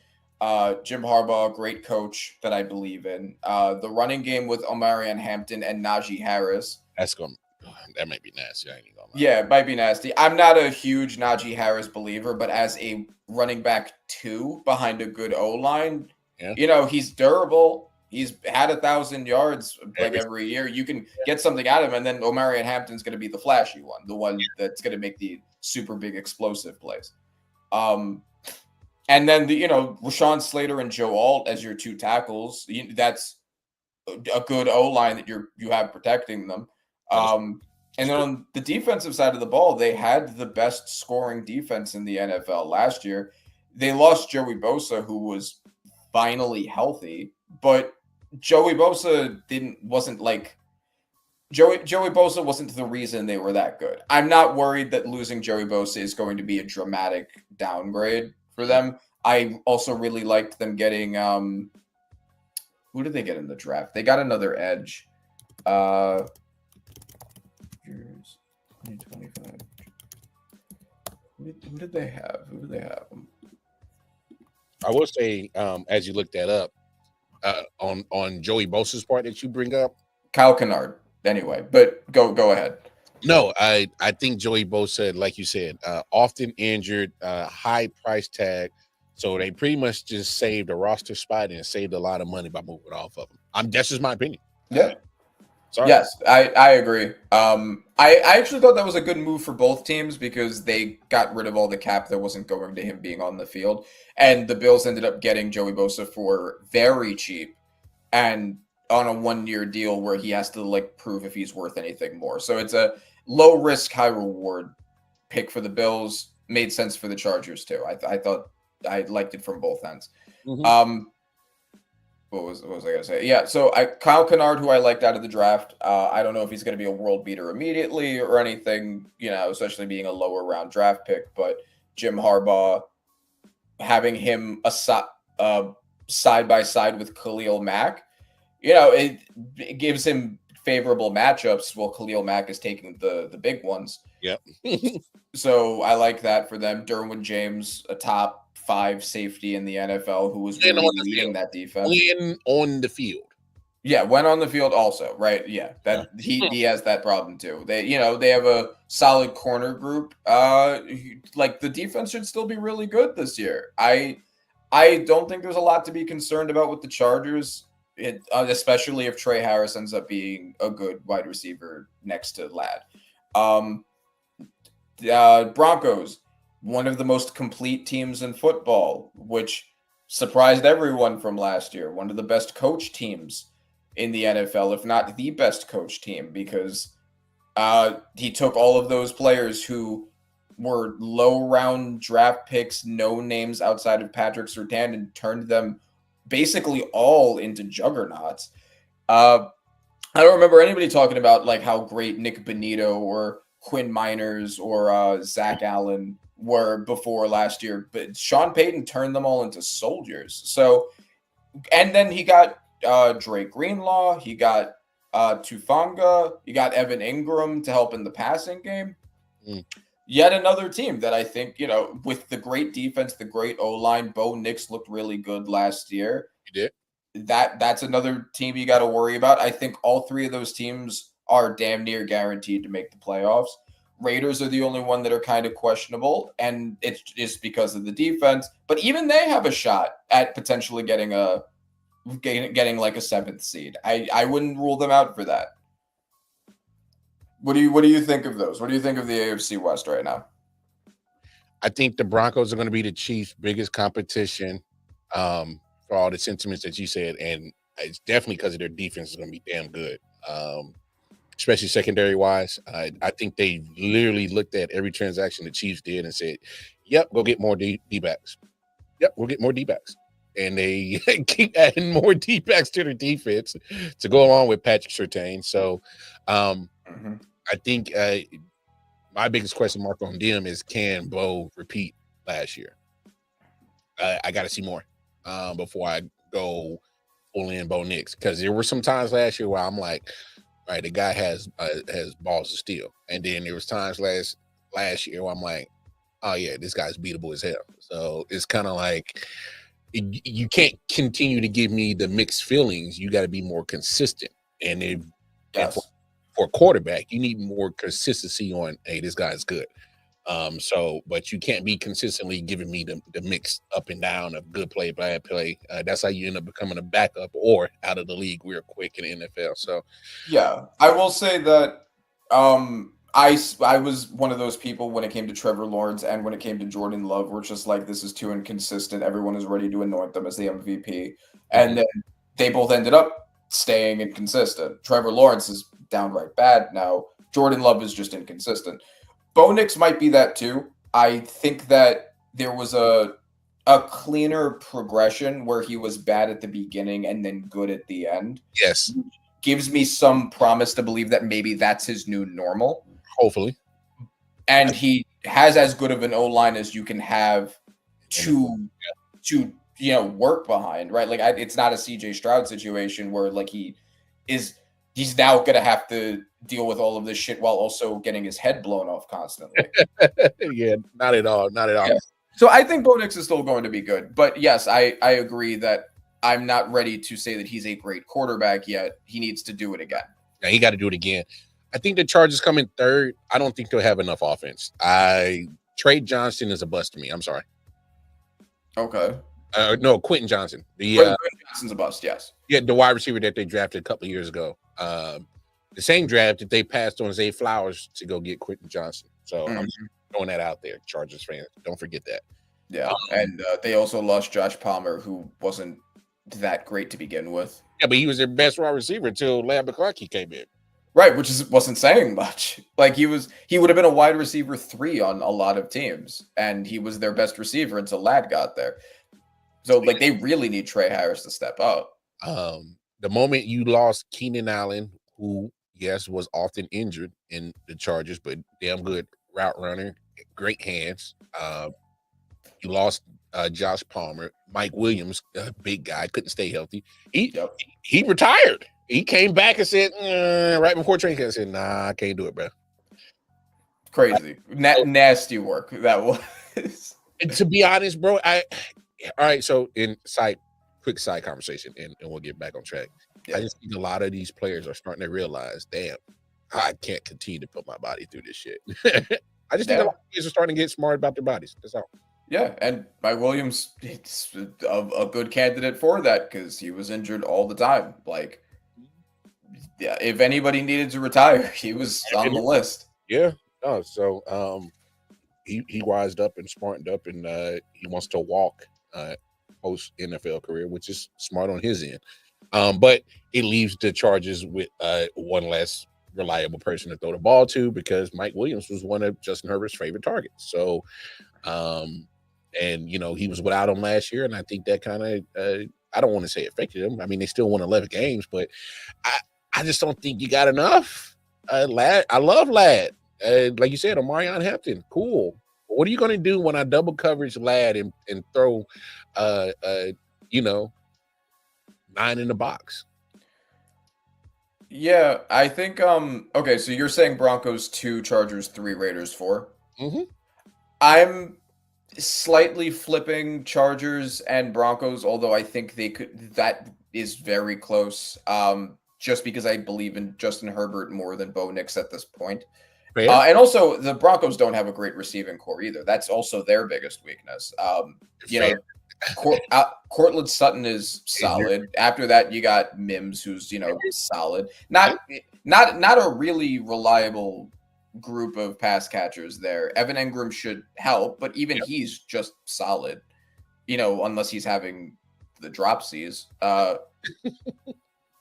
Jim Harbaugh, great coach that I believe in. The running game with Omarion Hampton and Najee Harris. That might be nasty. I ain't gonna lie. Yeah, it might be nasty. I'm not a huge Najee Harris believer, but as a running back 2 behind a good O-line, he's durable. He's had 1,000 yards every year. You can get something out of him, and then Omarion Hampton's going to be the flashy one, the one that's going to make the super big explosive plays. And then Rashawn Slater and Joe Alt as your 2 tackles. That's a good O-line that you have protecting them. And then on the defensive side of the ball, they had the best scoring defense in the NFL last year. They lost Joey Bosa, who was finally healthy, but Joey Bosa wasn't the reason they were that good. I'm not worried that losing Joey Bosa is going to be a dramatic downgrade for them. I also really liked them getting who did they get in the draft? They got another edge. 2025. Who did they have? I will say, as you look that up, on Joey Bosa's part that you bring up, Kyle Kennard. Anyway, but go ahead. No, I think Joey Bosa, like you said, often injured, high price tag, so they pretty much just saved a roster spot and saved a lot of money by moving off of him. That's just my opinion. Yeah. Sorry. Yes, I agree. I actually thought that was a good move for both teams because they got rid of all the cap that wasn't going to him being on the field, and the Bills ended up getting Joey Bosa for very cheap and on a 1-year deal where he has to like prove if he's worth anything more. So it's a low risk, high reward pick for the Bills. Made sense for the Chargers too. I thought I liked it from both ends. Mhm. What was I gonna say? Yeah, so Kyle Kennard, who I liked out of the draft. I don't know if he's gonna be a world beater immediately or anything, especially being a lower round draft pick. But Jim Harbaugh, having him side by side with Khalil Mack, it gives him favorable matchups while Khalil Mack is taking the big ones. Yep. So I like that for them. Derwin James, a top 5 safety in the NFL, who was Win really on the leading field. that defense. Win on the field. Yeah, went on the field also, right? Yeah, that he has that problem too. They have a solid corner group. Like the defense should still be really good this year. I don't think there's a lot to be concerned about with the Chargers, especially if Trey Harris ends up being a good wide receiver next to Ladd. Broncos, one of the most complete teams in football, which surprised everyone from last year. One of the best coach teams in the NFL, if not the best coach team, because he took all of those players who were low round draft picks, no names outside of Patrick Surtain, and turned them basically all into juggernauts. I don't remember anybody talking about like how great Nick Bonito or Quinn Miners or Zach Allen were before last year, but Sean Payton turned them all into soldiers. So, and then he got Dre Greenlaw, he got Tufanga, you got Evan Ingram to help in the passing game. Yet another team that I think, with the great defense, the great O-line, Bo Nix looked really good last year. You did. That's another team you got to worry about. I think all 3 of those teams are damn near guaranteed to make the playoffs. Raiders are the only one that are kind of questionable, and it's just because of the defense. But even they have a shot at potentially getting like a 7th seed. I wouldn't rule them out for that. What do you think of those? What do you think of the AFC West right now? I think the Broncos are going to be the Chiefs' biggest competition for all the sentiments that you said, and it's definitely because of their defense is going to be damn good, especially secondary wise. I think they literally looked at every transaction the Chiefs did and said, "Yep, go get more D-backs. Yep, we'll get more D-backs." And they keep adding more D-backs to their defense to go along with Patrick Surtain. So I think my biggest question mark on them is, can Bo repeat last year? I got to see more before I go full in Bo Nix, because there were some times last year where I'm like, all right, the guy has balls of steel, and then there was times last year where I'm like, oh yeah, this guy's beatable as hell. So it's kind of like you can't continue to give me the mixed feelings. You got to be more consistent, and for a quarterback, you need more consistency on, hey, this guy's good. But you can't be consistently giving me the mix up and down of good play, bad play. That's how you end up becoming a backup or out of the league real quick in the NFL. So, yeah, I will say that I was one of those people when it came to Trevor Lawrence and when it came to Jordan Love, we're just like, this is too inconsistent. Everyone is ready to anoint them as the MVP, and then they both ended up staying inconsistent. Trevor Lawrence is downright bad now. Jordan Love is just inconsistent. Bo Nix might be that too. I think that there was a cleaner progression where he was bad at the beginning and then good at the end. yes, Gives me some promise to believe that maybe that's his new normal. hopefully. And he has as good of an O-line as you can have to work behind, right? Like it's not a CJ Stroud situation where like he's now going to have to deal with all of this shit while also getting his head blown off constantly. Yeah, not at all. Not at all. Yeah. So I think Bo Nix is still going to be good. But yes, I agree that I'm not ready to say that he's a great quarterback yet. He needs to do it again. Yeah, he got to do it again. I think the Chargers come in third. I don't think they'll have enough offense. Trey Johnson is a bust to me. I'm sorry. Okay. No, Quentin Johnson. Quentin Johnson's a bust, yes. Yeah, the wide receiver that they drafted a couple of years ago. the same draft that they passed on Zay Flowers to go get Quentin Johnson. So I'm throwing that out there, Chargers fans. Don't forget that. Yeah, and they also lost Josh Palmer, who wasn't that great to begin with. Yeah, but he was their best wide receiver until Lad McClarky came in. Right, which wasn't saying much. Like he would have been a wide receiver 3 on a lot of teams, and he was their best receiver until Lad got there. So like they really need Trey Harris to step up. The moment you lost Keenan Allen, who yes was often injured in the Chargers, but damn good route runner, great hands. You lost Josh Palmer, Mike Williams, big guy, couldn't stay healthy. He retired. He came back and said right before training camp, said, "Nah, I can't do it, bro." Crazy, nasty work that was. To be honest, bro, all right. So quick side conversation, and we'll get back on track. Yeah. I just think a lot of these players are starting to realize, damn, I can't continue to put my body through this shit. I just think a lot of players are starting to get smart about their bodies. That's all. Yeah, and Mike Williams, it's a good candidate for that because he was injured all the time. Like, yeah, if anybody needed to retire, he was on the list. Yeah, no. So, he wised up and smartened up, and he wants to walk post NFL career, which is smart on his end. But it leaves the Chargers with one less reliable person to throw the ball to because Mike Williams was one of Justin Herbert's favorite targets. So, and he was without him last year, and I think that kind of I don't want to say affected him. I mean, they still won 11 games, but I just don't think you got enough. Lad, I love Lad. Like you said, Omarion Hampton, cool. But what are you going to do when I double coverage Lad and throw, 9 in the box? Yeah, I think. Okay, so you're saying Broncos 2, Chargers 3, Raiders 4. Mm-hmm. I'm slightly flipping Chargers and Broncos, although I think they could. That is very close. Just because I believe in Justin Herbert more than Bo Nix at this point. And also, the Broncos don't have a great receiving core either. That's also their biggest weakness. Courtland Sutton is solid. After that, you got Mims, who's solid. Not a really reliable group of pass catchers there. Evan Engram should help, but even he's just solid. Unless he's having the dropsies.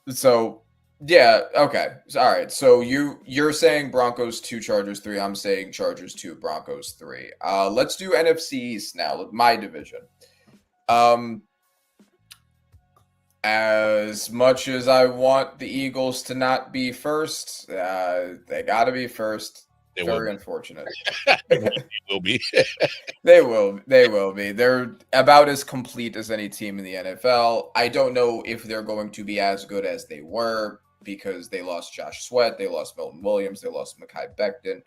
So. Yeah, okay. All right. So you're saying Broncos 2, Chargers 3. I'm saying Chargers 2, Broncos 3. Let's do NFC East now, my division. As much as I want the Eagles to not be first, they got to be first. Very unfortunate. They will be. They will be. They're about as complete as any team in the NFL. I don't know if they're going to be as good as they were, because they lost Josh Sweat, they lost Milton Williams, they lost Mekhi Becton,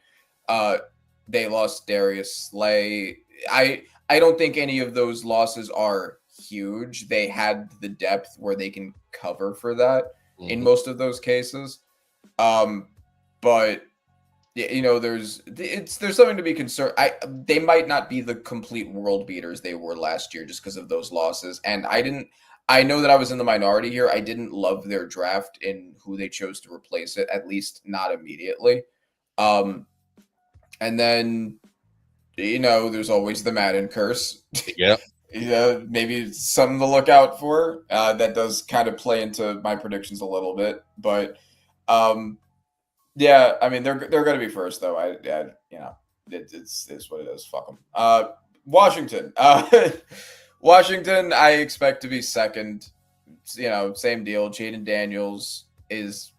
they lost Darius Slay. I don't think any of those losses are huge. They had the depth where they can cover for that in most of those cases. But there's something to be concerned. They might not be the complete world beaters they were last year just because of those losses. And I know that I was in the minority here. I didn't love their draft in who they chose to replace it, at least not immediately. And then, there's always the Madden curse. Yeah. Maybe something to look out for. That does kind of play into my predictions a little bit. But, yeah, I mean, they're going to be first, though. It's what it is. Fuck them. Washington. Washington, I expect to be second. Same deal. Jaden Daniels is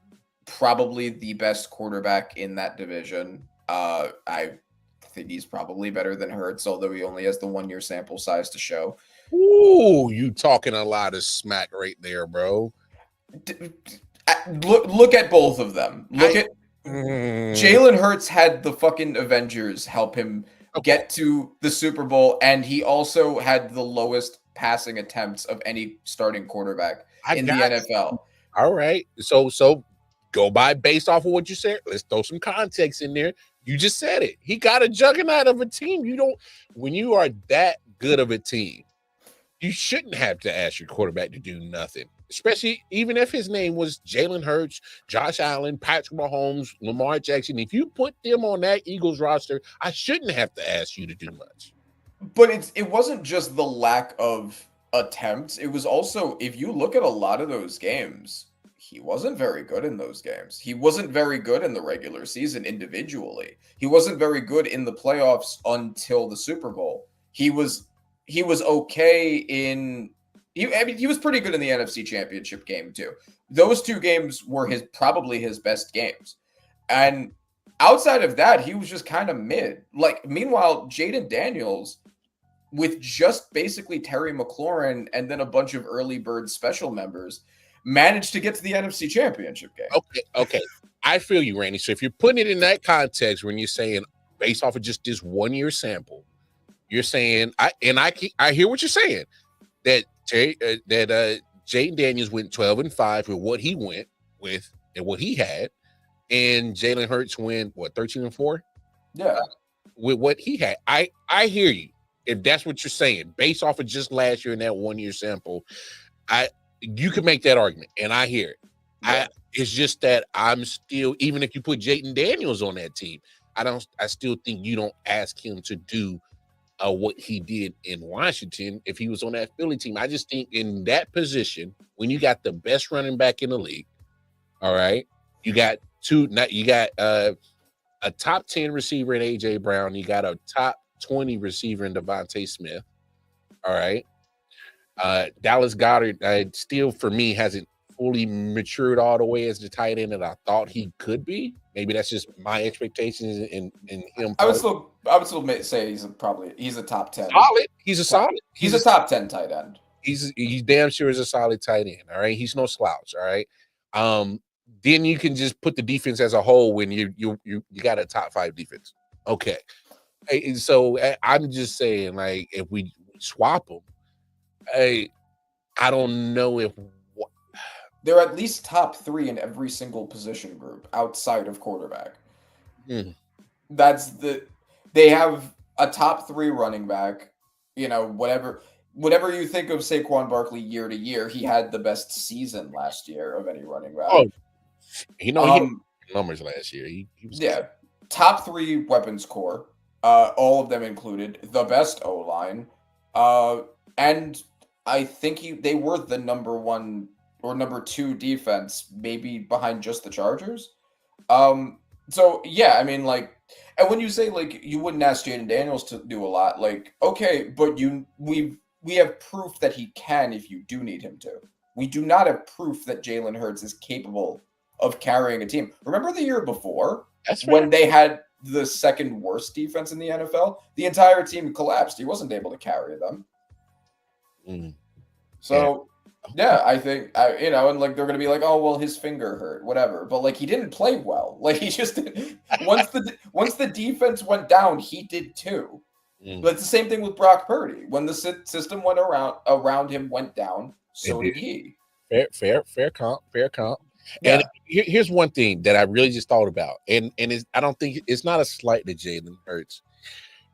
probably the best quarterback in that division. I think he's probably better than Hurts, although he only has the 1-year sample size to show. Ooh, you talking a lot of smack right there, bro. Look at both of them. Jalen Hurts had the fucking Avengers help him get to the Super Bowl, and he also had the lowest passing attempts of any starting quarterback in the NFL. All right. So go by based off of what you said. Let's throw some context in there. You just said it. He got a juggernaut of a team. When you are that good of a team, you shouldn't have to ask your quarterback to do nothing. especially even if his name was Jalen Hurts, Josh Allen, Patrick Mahomes, Lamar Jackson. If you put them on that Eagles roster, I shouldn't have to ask you to do much. But it wasn't just the lack of attempts. It was also, if you look at a lot of those games, he wasn't very good in those games. He wasn't very good in the regular season individually. He wasn't very good in the playoffs until the Super Bowl. He was okay in I mean, he was pretty good in the NFC Championship game too. Those two games were probably his best games. And outside of that, he was just kind of mid. Like, meanwhile, Jaden Daniels, with just basically Terry McLaurin and then a bunch of early bird special members, managed to get to the NFC Championship game. Okay. I feel you, Randy. So if you're putting it in that context, when you're saying based off of just this 1 year sample, you're saying I hear what you're saying, that Jaden Daniels went 12-5 with what he went with and what he had, and Jalen Hurts went 13-4. Yeah, with what he had. I hear you. If that's what you're saying, based off of just last year in that 1 year sample, you can make that argument, and I hear it. Yeah. It's just that I'm still, even if you put Jaden Daniels on that team, I still think you don't ask him to do what he did in Washington if he was on that Philly team. I just think in that position, when you got the best running back in the league, all right, you got a top 10 receiver in AJ Brown, you got a top 20 receiver in Devontae Smith, all right. Dallas Goedert still, for me, hasn't fully matured all the way as the tight end that I thought he could be. Maybe that's just my expectations in him. I would still say he's a top 10. Solid. He's a top 10 tight end. He's damn sure is a solid tight end. All right. He's no slouch. All right. Then you can just put the defense as a whole when you got a top 5 defense. Okay. So I'm just saying, like, if we swap them, I don't know if they're at least top 3 in every single position group outside of quarterback. They have a top 3 running back. You know, whatever you think of Saquon Barkley year to year, he had the best season last year of any running back. Oh, he had numbers last year. He was top 3 weapons core, all of them included, the best O-line, and I think they were the number 1 or number 2 defense, maybe behind just the Chargers. So yeah, I mean, like, and when you say, like, you wouldn't ask Jaden Daniels to do a lot, like, okay, but we have proof that he can if you do need him to. We do not have proof that Jalen Hurts is capable of carrying a team. Remember the year before? That's when they had the second worst defense in the NFL? The entire team collapsed. He wasn't able to carry them. So yeah, I think and like they're gonna be like, oh well, his finger hurt, whatever. But like, he didn't play well. Like, he just didn't. Once the defense went down, he did too. But it's the same thing with Brock Purdy. When the system went around him went down, so did he. Fair comp. Yeah. And here's one thing that I really just thought about, and I don't think it's not a slight to Jalen Hurts.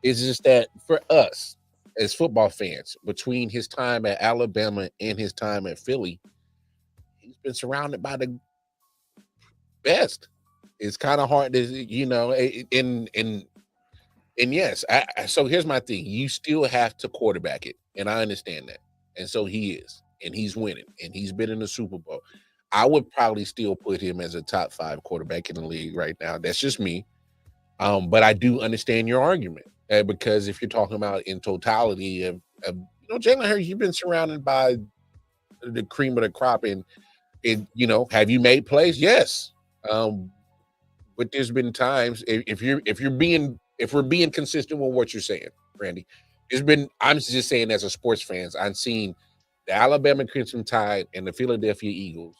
It's just that for us as football fans, between his time at Alabama and his time at Philly, he's been surrounded by the best. It's kind of hard to, and yes, so here's my thing. You still have to quarterback it, and I understand that. And so he is, and he's winning, and he's been in the Super Bowl. I would probably still put him as a top 5 quarterback in the league right now. That's just me. But I do understand your argument. Because if you're talking about in totality of Jalen Hurts, you've been surrounded by the cream of the crop, and have you made plays? Yes, but there's been times if we're being consistent with what you're saying, Randy. I'm just saying, as a sports fan, I've seen the Alabama Crimson Tide and the Philadelphia Eagles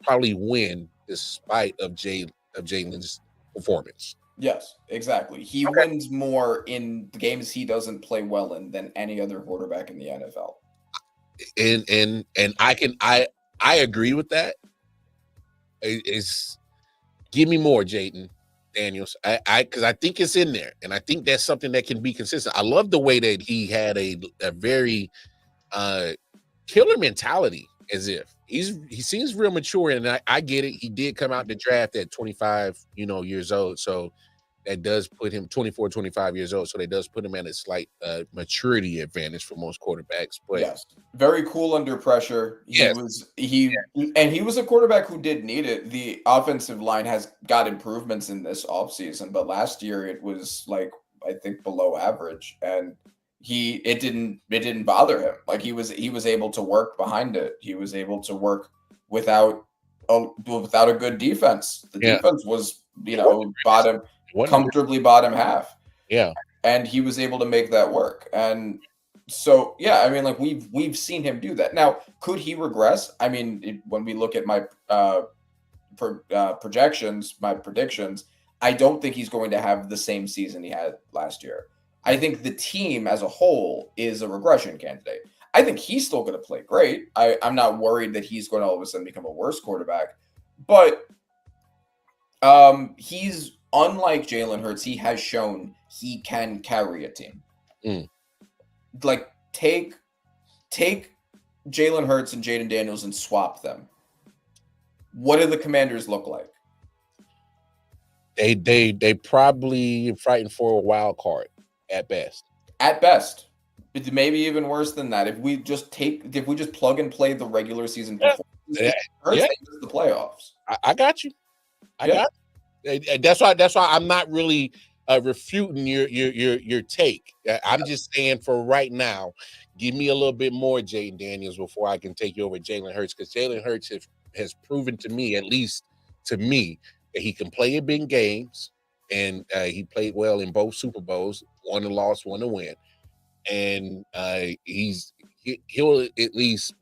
probably win despite of Jalen's performance. Yes, exactly. He wins more in the games he doesn't play well in than any other quarterback in the NFL. And I agree with that. It's give me more, Jaden Daniels. Because I think it's in there, and I think that's something that can be consistent. I love the way that he had a very killer mentality, as if he seems real mature, and I get it. He did come out the draft at 25, years old. So that does put him 24, 25 years old. So that does put him at a slight maturity advantage for most quarterbacks. But yes, very cool under pressure. Yes. He was a quarterback who did need it. The offensive line has got improvements in this offseason, but last year it was like I think below average, and it didn't bother him. Like he was able to work behind it. He was able to work without a good defense. The defense was comfortably bottom half. Yeah. And he was able to make that work. And so, yeah, I mean, like we've seen him do that. Now, could he regress? I mean, when we look at my projections, my predictions, I don't think he's going to have the same season he had last year. I think the team as a whole is a regression candidate. I think he's still going to play great. I'm not worried that he's going to all of a sudden become a worse quarterback. But he's unlike Jalen Hurts. He has shown he can carry a team. Like take Jalen Hurts and Jaden Daniels and swap them. What do the Commanders look like? They probably fighting for a wild card at best. At best. But maybe even worse than that. If we just plug and play the regular season performance, Hurts makes the playoffs. I got you. I got you. That's why I'm not really refuting your take. I'm just saying for right now, give me a little bit more Jaden Daniels before I can take you over Jalen Hurts, because Jalen Hurts has proven to me, at least to me, that he can play in big games, and he played well in both Super Bowls, one to loss, one to win, and he'll at least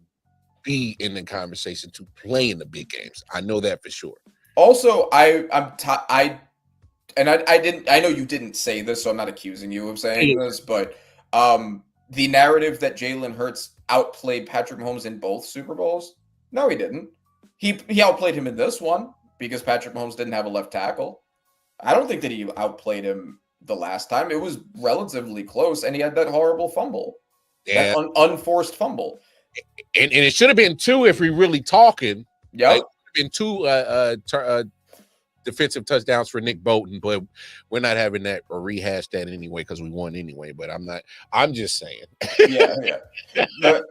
be in the conversation to play in the big games. I know that for sure. Also, I know you didn't say this, so I'm not accusing you of saying this, but the narrative that Jalen Hurts outplayed Patrick Mahomes in both Super Bowls, no, he didn't. He outplayed him in this one because Patrick Mahomes didn't have a left tackle. I don't think that he outplayed him the last time. It was relatively close, and he had that horrible fumble, that unforced fumble. And it should have been two if we're really talking. Yeah, like, been two defensive touchdowns for Nick Bolton, but we're not having that or rehash that anyway because we won anyway. But I'm just saying. Yeah. But,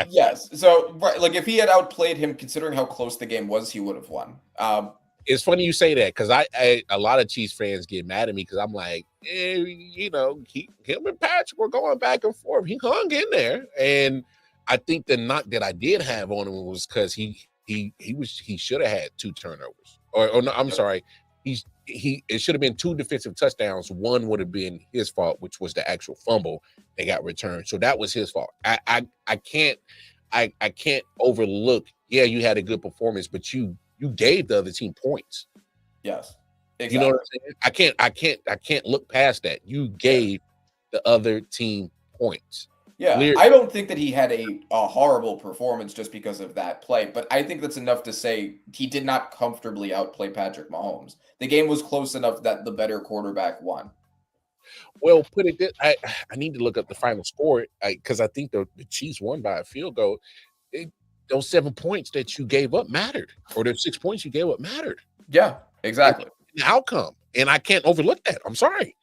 yes. So, right, like if he had outplayed him, considering how close the game was, he would have won. It's funny you say that because a lot of Chiefs fans get mad at me because I'm like, him and Patrick were going back and forth. He hung in there, and I think the knock that I did have on him was because he should have had two turnovers. Or no, I'm sorry. It should have been two defensive touchdowns. One would have been his fault, which was the actual fumble that got returned. So that was his fault. I can't overlook. Yeah, you had a good performance, but you gave the other team points. Yes, exactly. You know what I'm saying? I can't look past that. You gave the other team points. Yeah, I don't think that he had a horrible performance just because of that play, but I think that's enough to say he did not comfortably outplay Patrick Mahomes. The game was close enough that the better quarterback won. Well, put it this, I need to look up the final score because I think the Chiefs won by a field goal. Those 7 points that you gave up mattered, or the 6 points you gave up mattered. Yeah, exactly. The outcome, and I can't overlook that. I'm sorry.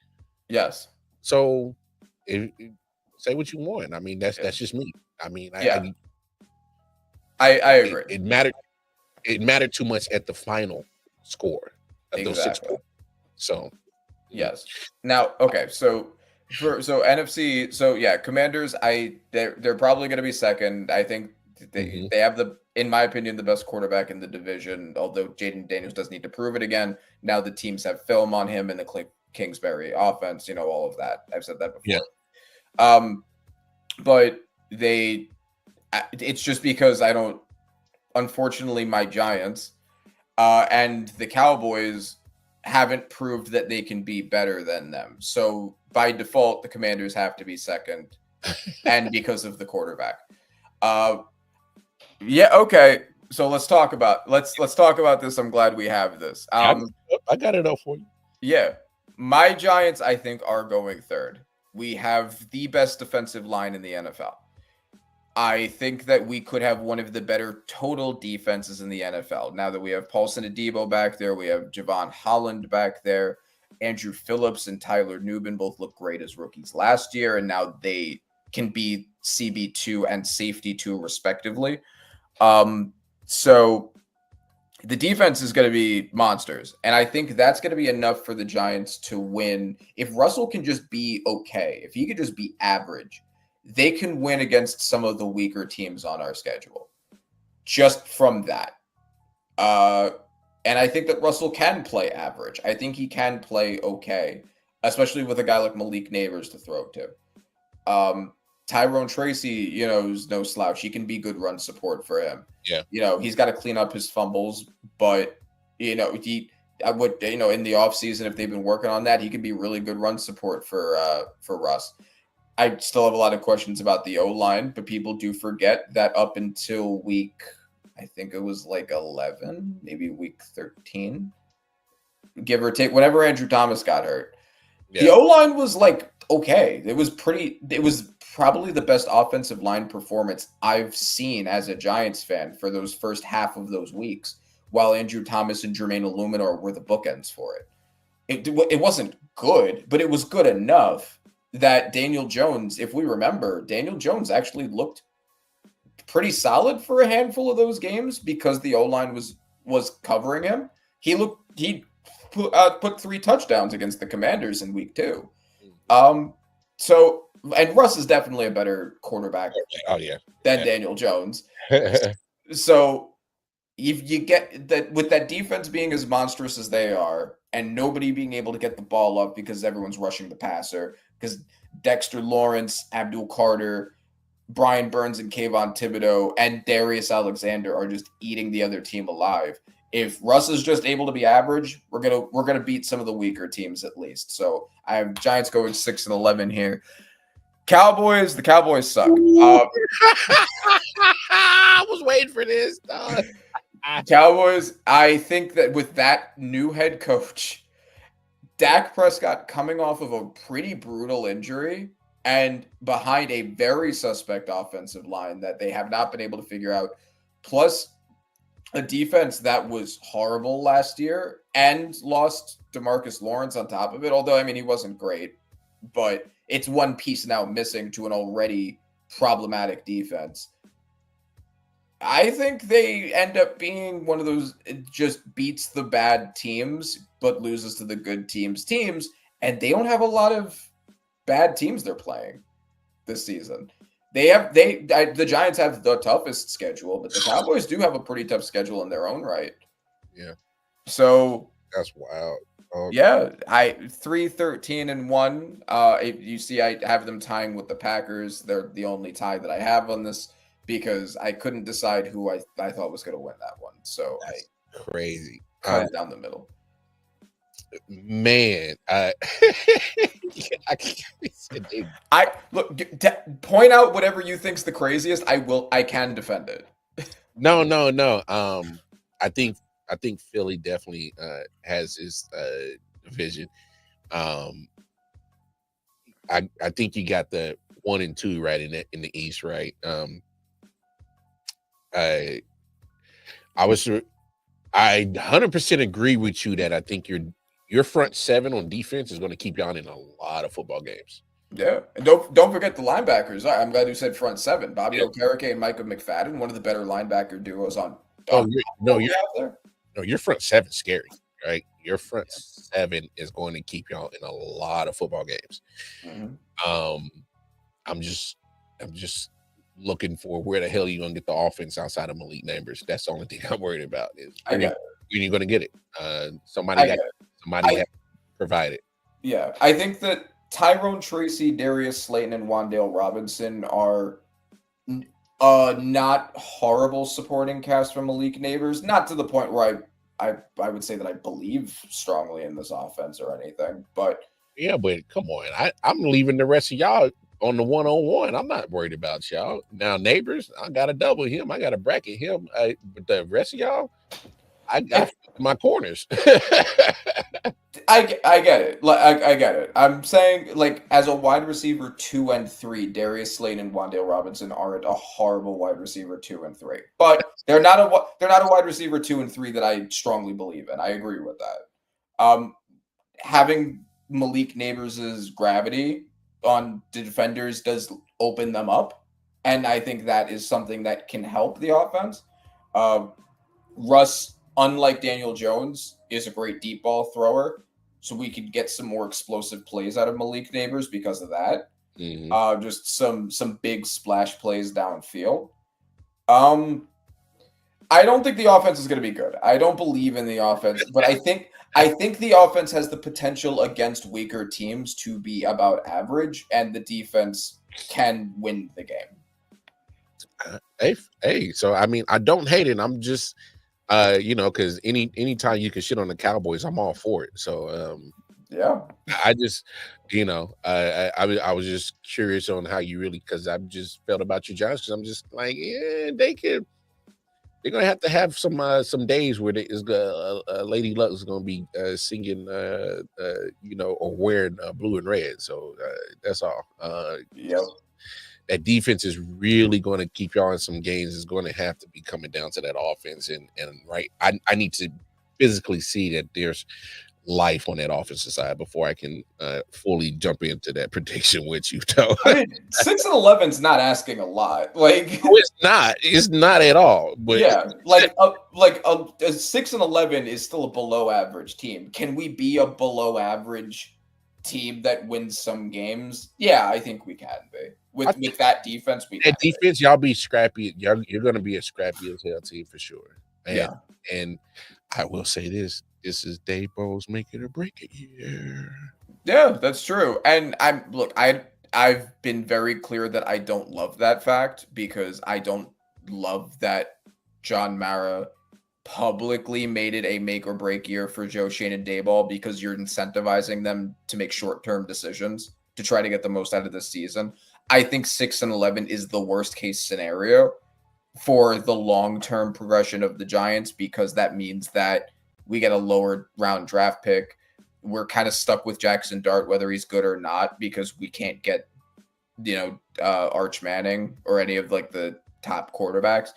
Yes. So, say what you want. I mean, that's just me. I mean, I agree. It mattered. It mattered too much at the final score of those 6 points. So, yes. Now, okay. So NFC. So yeah, Commanders. They're probably going to be second. I think they have in my opinion, the best quarterback in the division. Although Jaden Daniels does need to prove it again. Now the teams have film on him in the Cliff Kingsbury offense. You know, all of that. I've said that before. Yeah. But it's just because unfortunately, my Giants, and the Cowboys haven't proved that they can be better than them. So by default, the Commanders have to be second, and because of the quarterback. Okay. So let's talk about this. I'm glad we have this. I got it up for you. Yeah. My Giants, I think, are going third. We have the best defensive line in the NFL. I think that we could have one of the better total defenses in the NFL. Now that we have Paulson Adebo back there, we have Javon Holland back there, Andrew Phillips and Tyler Nubin both look great as rookies last year, and now they can be CB2 and safety 2 respectively. So the defense is going to be monsters, and I think that's going to be enough for the Giants to win. If Russell can just be okay, if he could just be average, they can win against some of the weaker teams on our schedule just from that. And I think that Russell can play average. I think he can play okay, especially with a guy like Malik Neighbors to throw to. Tyrone Tracy, is no slouch. He can be good run support for him. Yeah. He's got to clean up his fumbles, but in the offseason, if they've been working on that, he can be really good run support for Russ. I still have a lot of questions about the O-line, but people do forget that up until week, I think it was like 11, maybe week 13, give or take, whenever Andrew Thomas got hurt. Yeah. The O-line was like, okay. It was probably the best offensive line performance I've seen as a Giants fan for those first half of those weeks, while Andrew Thomas and Jermaine Illuminor were the bookends for it. It wasn't good, but it was good enough that Daniel Jones, if we remember, Daniel Jones actually looked pretty solid for a handful of those games because the O-line was covering him. He put 3 touchdowns against the Commanders in week 2. And Russ is definitely a better quarterback than Daniel Jones. So if you get that, with that defense being as monstrous as they are and nobody being able to get the ball up because everyone's rushing the passer, because Dexter Lawrence, Abdul Carter, Brian Burns, and Kayvon Thibodeau and Darius Alexander are just eating the other team alive. If Russ is just able to be average, we're gonna beat some of the weaker teams at least. So I have Giants going 6-11 here. Cowboys, the Cowboys suck. I was waiting for this. Cowboys, I think that with that new head coach, Dak Prescott coming off of a pretty brutal injury and behind a very suspect offensive line that they have not been able to figure out, plus a defense that was horrible last year and lost DeMarcus Lawrence on top of it. Although, I mean, he wasn't great, but it's one piece now missing to an already problematic defense. I think they end up being one of those, it just beats the bad teams, but loses to the good teams, and they don't have a lot of bad teams they're playing this season. The Giants have the toughest schedule, but the Cowboys do have a pretty tough schedule in their own right. Yeah. So that's wild. Yeah, 3-13-1. You see, I have them tying with the Packers. They're the only tie that I have on this because I couldn't decide who I thought was going to win that one. So that's crazy. Cut it down the middle. Man, I look. Point out whatever you think's the craziest. I can defend it. No. I think Philly definitely has his division. I think you got the 1 and 2 right in the East, right? I 100% agree with you that I think your front 7 on defense is going to keep y'all in a lot of football games. Yeah, and don't forget the linebackers. I'm glad you said front 7. Bobby Okereke and Micah McFadden, one of the better linebacker duos on. Your front 7's scary, right? Your front 7 is going to keep y'all in a lot of football games. Mm-hmm. I'm just looking for where the hell you're gonna get the offense outside of Malik Neighbors. That's the only thing I'm worried about. Is when you're gonna get it. Somebody has to provide it. Yeah, I think that Tyrone Tracy, Darius Slayton, and Wan'Dale Robinson are not horrible supporting cast from Malik Neighbors. Not to the point where I would say that I believe strongly in this offense or anything. But yeah, but come on, I'm leaving the rest of y'all on the 1-on-1. I'm not worried about y'all. Now, Neighbors, I got to double him. I got to bracket him. But the rest of y'all, I got my corners. I get it. I get it. I'm saying, like, as a wide receiver 2 and 3, Darius Slade and Wan'Dale Robinson aren't a horrible wide receiver 2 and 3, but they're not a wide receiver 2 and 3 that I strongly believe in. I agree with that. Having Malik Neighbors' gravity on the defenders does open them up, and I think that is something that can help the offense. Russ, unlike Daniel Jones, is a great deep ball thrower, so we could get some more explosive plays out of Malik Neighbors because of that. Just some big splash plays downfield. I don't think the offense is going to be good. I don't believe in the offense, but I think the offense has the potential against weaker teams to be about average, and the defense can win the game. Hey, so I mean, I don't hate it. I'm just, because anytime you can shit on the Cowboys, I'm all for it. So, yeah, I just, I was just curious on how you really, because I just felt about you, Josh. Because I'm just like, yeah, they're gonna have some days where Lady Luck is gonna be singing, or wearing blue and red. So that's all. Yep. That defense is really going to keep y'all in some games. Is going to have to be coming down to that offense, and right. I need to physically see that there's life on that offensive side before I can fully jump into that prediction with you. I mean, 6-11 is not asking a lot. Like, no, it's not. It's not at all. But yeah, like a 6-11 is still a below average team. Can we be a below average team that wins some games? Yeah, I think we can be. With that defense, y'all be scrappy. You're going to be a scrappy as hell team for sure. And I will say this is Dave Bowles make it or break it here. Yeah, that's true. And I've been very clear that I don't love that fact, because I don't love that John Mara publicly made it a make or break year for Joe Shane and Dayball, because you're incentivizing them to make short-term decisions to try to get the most out of this season. I think 6-11 is the worst case scenario for the long-term progression of the Giants, because that means that we get a lower round draft pick. We're kind of stuck with Jackson Dart, whether he's good or not, because we can't get, Arch Manning or any of like the top quarterbacks.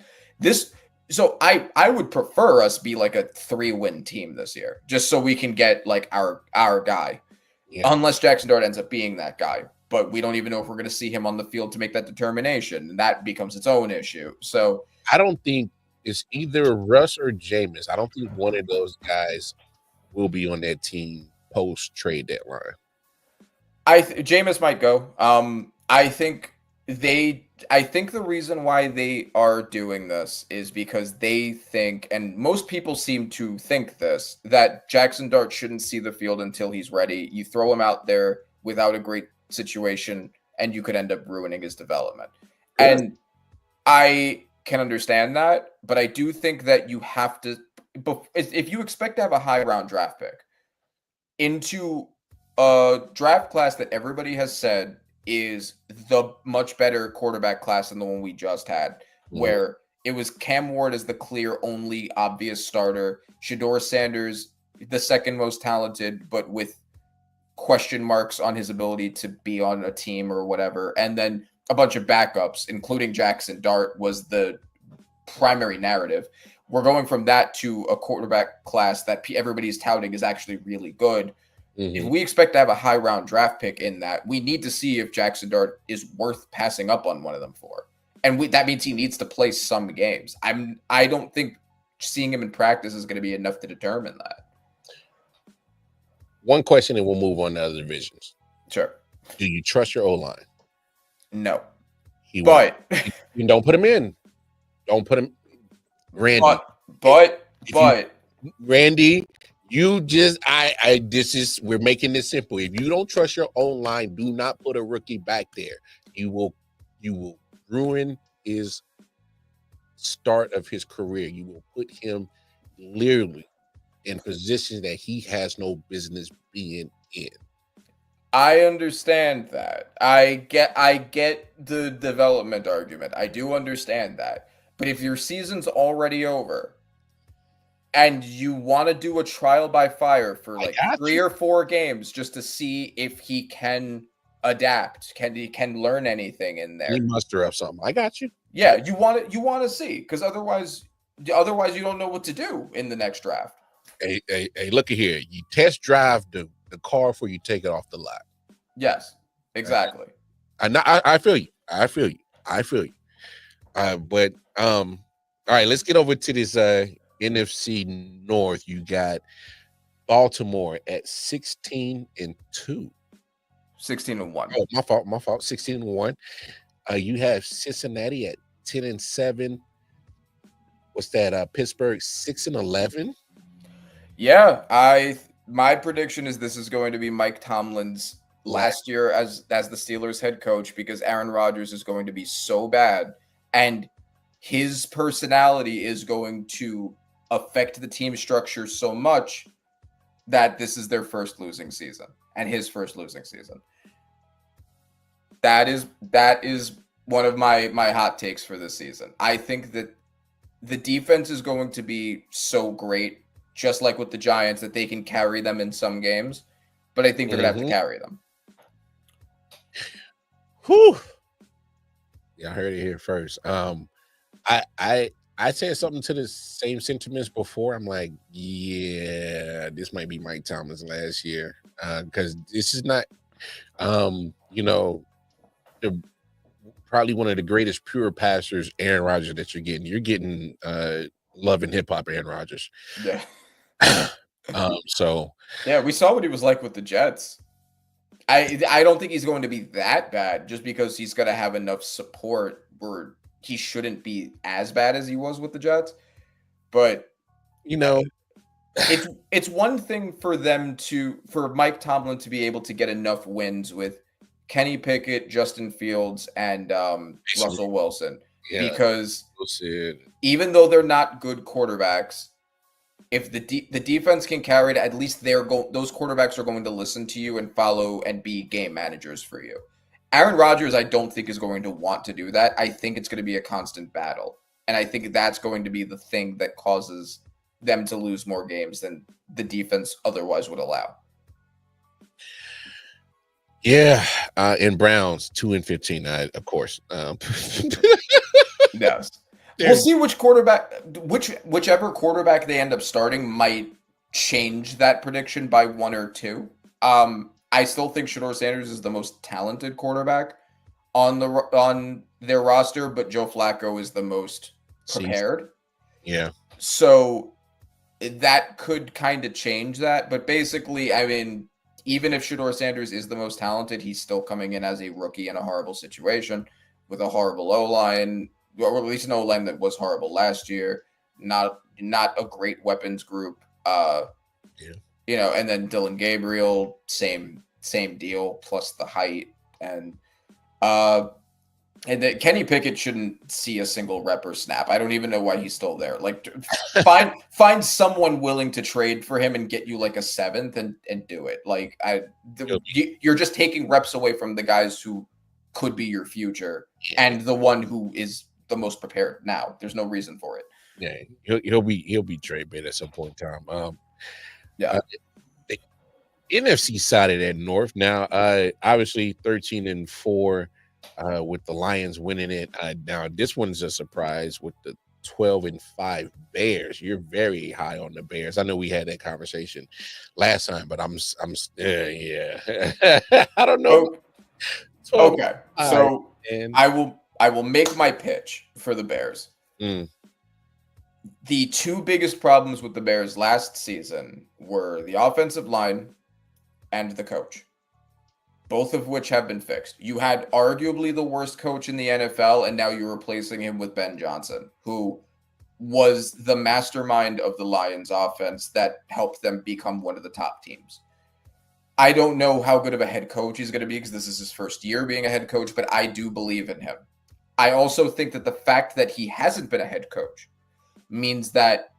So I would prefer us be like a 3-win team this year, just so we can get like our guy, unless Jackson Dart ends up being that guy. But we don't even know if we're going to see him on the field to make that determination, and that becomes its own issue. So I don't think it's either Russ or Jameis. I don't think one of those guys will be on that team post trade deadline. Jameis might go. I think the reason why they are doing this is because they think, and most people seem to think this, that Jackson Dart shouldn't see the field until he's ready. You throw him out there without a great situation, and you could end up ruining his development. Yeah. And I can understand that, but I do think that you have to, if you expect to have a high round draft pick into a draft class that everybody has said is the much better quarterback class than the one we just had, where it was Cam Ward as the clear only obvious starter, Shedeur Sanders the second most talented, but with question marks on his ability to be on a team or whatever, and then a bunch of backups, including Jackson Dart, was the primary narrative. We're going from that to a quarterback class that everybody's touting is actually really good. If we expect to have a high round draft pick in that, we need to see if Jackson Dart is worth passing up on one of them for. And that means he needs to play some games. I don't think seeing him in practice is going to be enough to determine that. One question, and we'll move on to other divisions. Sure. Do you trust your O-line? No. You don't put him in. Don't put him, Randy. But Randy, we're making this simple. If you don't trust your own line, do not put a rookie back there. You will ruin his start of his career. You will put him literally in positions that he has no business being in. I understand that. I get the development argument. I do understand that. But if your season's already over and you want to do a trial by fire for I like got 3 you. or 4 games just to see if he can adapt, he can learn anything in He there. muster up something. I got you. Yeah, you want to see, because otherwise you don't know what to do in the next draft. Hey, look at here. You test drive the car before you take it off the lot. Yes, exactly. I feel you. I feel you. I feel you. But all right, let's get over to this NFC North. You got Baltimore at 16-2. 16-1. Oh, my fault. 16-1. You have Cincinnati at 10-7. What's that? Pittsburgh 6-11. Yeah, my prediction is this is going to be Mike Tomlin's last year as the Steelers head coach, because Aaron Rodgers is going to be so bad, and his personality is going to affect the team structure so much that this is their first losing season, and his first losing season. That is one of my hot takes for this season. I think that the defense is going to be so great, just like with the Giants, that they can carry them in some games, but I think they're going to have to carry them. Whew. Yeah, I heard it here first. I said something to the same sentiments before. I'm like, yeah, this might be Mike Tomlin's last year, because this is not, probably one of the greatest pure passers, Aaron Rodgers, that you're getting. You're getting love and hip hop Aaron Rodgers. Yeah. So yeah, we saw what he was like with the Jets. I don't think he's going to be that bad, just because he's going to have enough support where he shouldn't be as bad as he was with the Jets. But it's one thing for Mike Tomlin to be able to get enough wins with Kenny Pickett, Justin Fields, and Russell Wilson, because even though they're not good quarterbacks, if the defense can carry it, at least those quarterbacks are going to listen to you and follow and be game managers for you. Aaron Rodgers, I don't think, is going to want to do that. I think it's going to be a constant battle, and I think that's going to be the thing that causes them to lose more games than the defense otherwise would allow. Yeah, in Browns 2-15, of course. Yes. We'll see whichever quarterback they end up starting might change that prediction by 1 or 2. I still think Shedeur Sanders is the most talented quarterback on their roster, but Joe Flacco is the most prepared. Yeah. So that could kind of change that. But basically, I mean, even if Shedeur Sanders is the most talented, he's still coming in as a rookie in a horrible situation with a horrible O-line, or at least an O-line that was horrible last year. Not a great weapons group. And then Dylan Gabriel, same deal, plus the height, and that Kenny Pickett shouldn't see a single rep or snap. I don't even know why he's still there. Like, find someone willing to trade for him and get you like a 7th and do it. Like, you're just taking reps away from the guys who could be your future, and the one who is the most prepared now. There's no reason for it. Yeah, he'll be trade bait at some point in time. The NFC side of that North now, obviously 13-4. With the Lions winning it. Now this one's a surprise with the 12-5 Bears. You're very high on the Bears. I know we had that conversation last time, but I'm I don't know. Okay, so I will make my pitch for the Bears. The 2 biggest problems with the Bears last season were the offensive line and the coach, both of which have been fixed. You had arguably the worst coach in the NFL, and now you're replacing him with Ben Johnson, who was the mastermind of the Lions offense that helped them become one of the top teams. I don't know how good of a head coach he's going to be, because this is his first year being a head coach, but I do believe in him. I also think that the fact that he hasn't been a head coach means that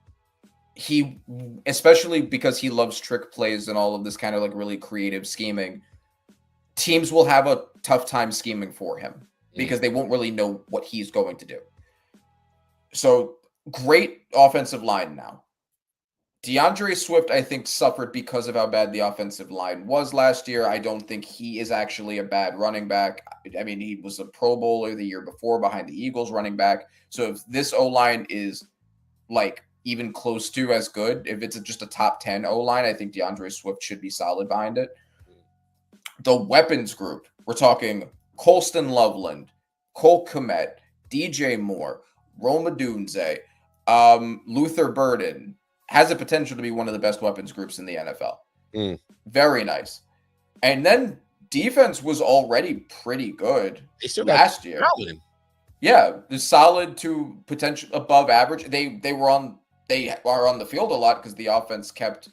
he, especially because he loves trick plays and all of this kind of like really creative scheming, teams will have a tough time scheming for him because they won't really know what he's going to do. So great offensive line now. DeAndre Swift, I think, suffered because of how bad the offensive line was last year. I don't think he is actually a bad running back. I mean, he was a Pro Bowler the year before behind the Eagles running back. So if this O-line is like even close to as good, if it's just a top 10 O-line, I think DeAndre Swift should be solid behind it. The weapons group, we're talking Colston Loveland, Cole Kmet, DJ Moore, Rome Odunze, Luther Burden, has the potential to be one of the best weapons groups in the NFL. Very nice. And then defense was already pretty good last year. Solid. Yeah, the solid to potential above average. They are on the field a lot because the offense kept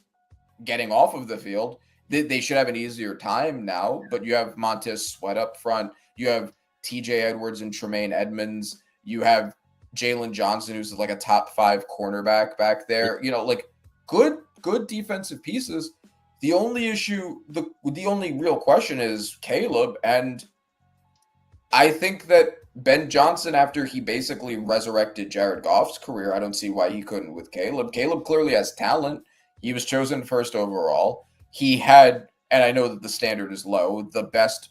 getting off of the field. They should have an easier time now, but you have Montez Sweat up front. You have TJ Edwards and Tremaine Edmonds. You have Jalen Johnson, who's like a top 5 cornerback back there. You know, like good defensive pieces. The only issue, the only real question is Caleb. And I think that Ben Johnson, after he basically resurrected Jared Goff's career, I don't see why he couldn't with Caleb. Caleb clearly has talent. He was chosen first overall. He had, and I know that the standard is low, the best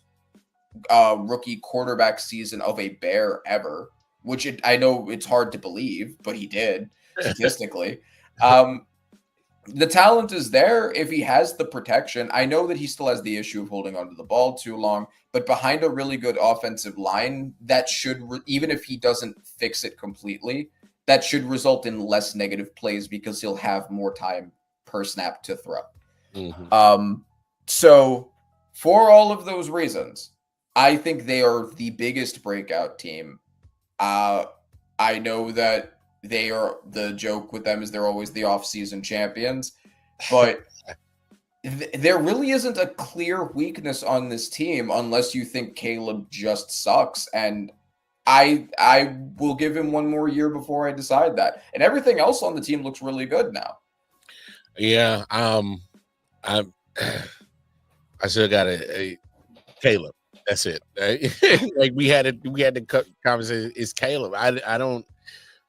rookie quarterback season of a Bear ever, which I know it's hard to believe, but he did statistically. The talent is there if he has the protection. I know that he still has the issue of holding onto the ball too long, but behind a really good offensive line, that should, even if he doesn't fix it completely, that should result in less negative plays because he'll have more time per snap to throw. So for all of those reasons, I think they are the biggest breakout team. I know that they are, the joke with them is they're always the off-season champions, but there really isn't a clear weakness on this team unless you think Caleb just sucks. And I will give him one more year before I decide that. And everything else on the team looks really good now. Yeah, I still got a Caleb. That's it. Like we had the conversation. It's Caleb.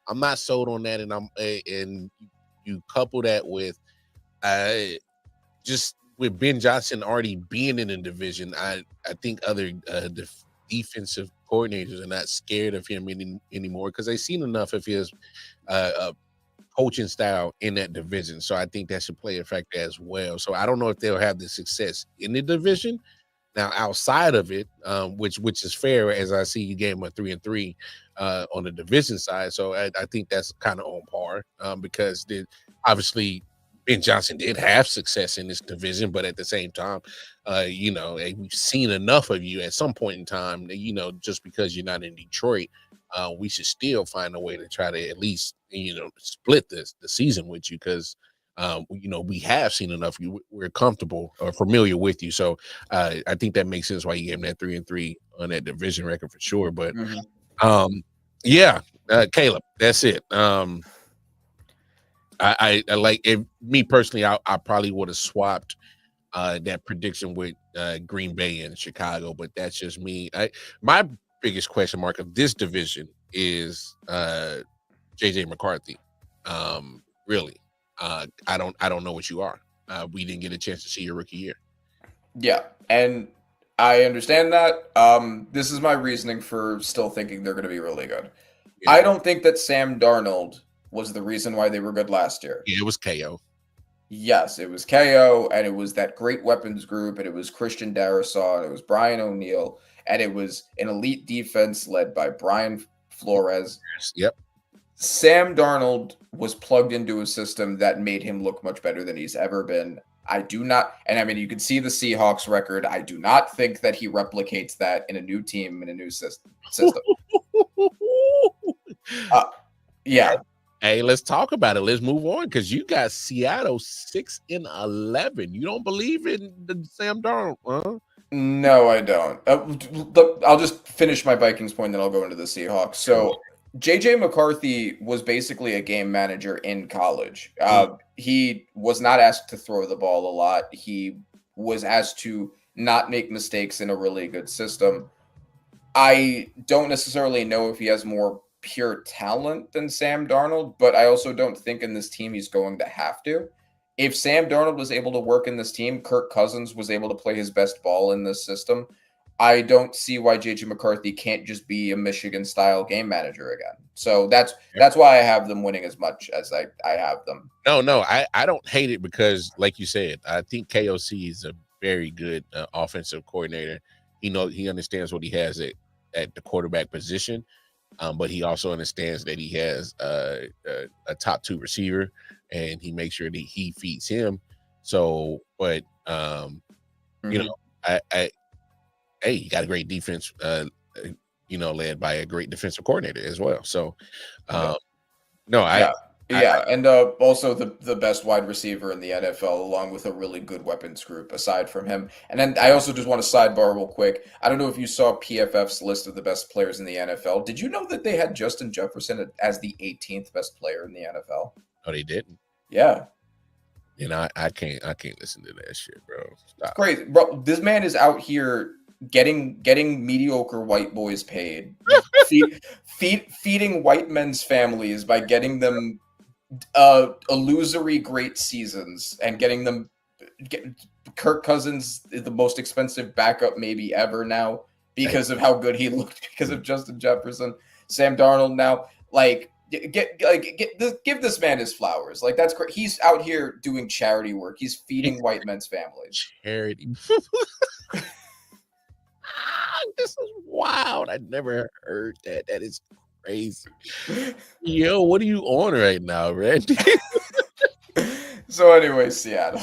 I'm not sold on that, and you couple that with just with Ben Johnson already being in the division. I think other defensive coordinators are not scared of him anymore because they've seen enough of his coaching style in that division. So I think that should play a factor as well. So I don't know if they'll have the success in the division. Now outside of it, which is fair, as I see you gave him a 3-3 on the division side. So I think that's kind of on par because obviously Ben Johnson did have success in this division, but at the same time, we've seen enough of you at some point in time, just because you're not in Detroit, we should still find a way to try to at least, split the season with you because, we have seen enough. We're comfortable or familiar with you. So I think that makes sense why you gave him that 3-3 on that division record for sure. But Caleb, that's it. I like it. Me personally, I probably would have swapped that prediction with Green Bay and Chicago, but that's just me. My biggest question mark of this division is JJ McCarthy. Really, I don't know what you are. We didn't get a chance to see your rookie year. Yeah, and I understand that. This is my reasoning for still thinking they're going to be really good. Yeah. I don't think that Sam Darnold was the reason why they were good last year. Yeah, it was KO. Yes, it was KO, and it was that great weapons group, and it was Christian Darrisaw, and it was Brian O'Neill, and it was an elite defense led by Brian Flores. Yep. Sam Darnold was plugged into a system that made him look much better than he's ever been. I do not, and I mean, you can see the Seahawks record. I do not think that he replicates that in a new team, in a new system. Yeah. Hey, let's talk about it. Let's move on because you got Seattle 6-11. You don't believe in the Sam Darnold, huh? No, I don't. I'll just finish my Vikings point, then I'll go into the Seahawks. So JJ McCarthy was basically a game manager in college. He was not asked to throw the ball a lot. He was asked to not make mistakes in a really good system. I don't necessarily know if he has more pure talent than Sam Darnold, but I also don't think in this team he's going to have to. If Sam Darnold was able to work in this team, Kirk Cousins was able to play his best ball in this system, I don't see why JJ McCarthy can't just be a Michigan-style game manager again. So that's why I have them winning as much as I have them. No, I don't hate it because, like you said, I think KOC is a very good offensive coordinator. He understands what he has at the quarterback position, but he also understands that he has a top 2 receiver, and he makes sure that he feeds him. So, but hey, he got a great defense, led by a great defensive coordinator as well. So, and also the best wide receiver in the NFL, along with a really good weapons group aside from him. And then I also just want to sidebar real quick. I don't know if you saw PFF's list of the best players in the NFL. Did you know that they had Justin Jefferson as the 18th best player in the NFL? Oh, they didn't? Yeah. I can't listen to that shit, bro. Stop. It's crazy, bro. This man is out here getting mediocre white boys paid, feeding white men's families by getting them illusory great seasons and getting them. Kirk Cousins is the most expensive backup maybe ever now because of how good he looked because of Justin Jefferson. Sam Darnold now, give this man his flowers. Like, that's great. He's out here doing charity work. He's feeding white men's families. Charity. This is wild. I never heard that. That is crazy. Yo, what are you on right now, Randy? So anyway, Seattle.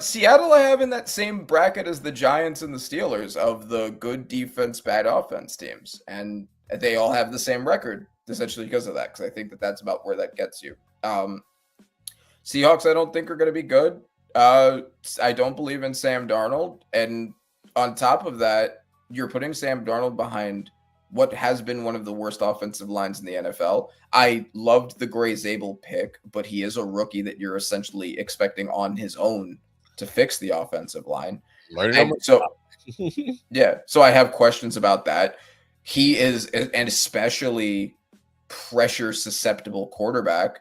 Seattle I have in that same bracket as the Giants and the Steelers of the good defense, bad offense teams. And they all have the same record, essentially because of that, because I think that's about where that gets you. Seahawks I don't think are going to be good. I don't believe in Sam Darnold. And on top of that, you're putting Sam Darnold behind what has been one of the worst offensive lines in the NFL. I loved the Gray Zabel pick, but he is a rookie that you're essentially expecting on his own to fix the offensive line. So I have questions about that. He is an especially pressure susceptible quarterback.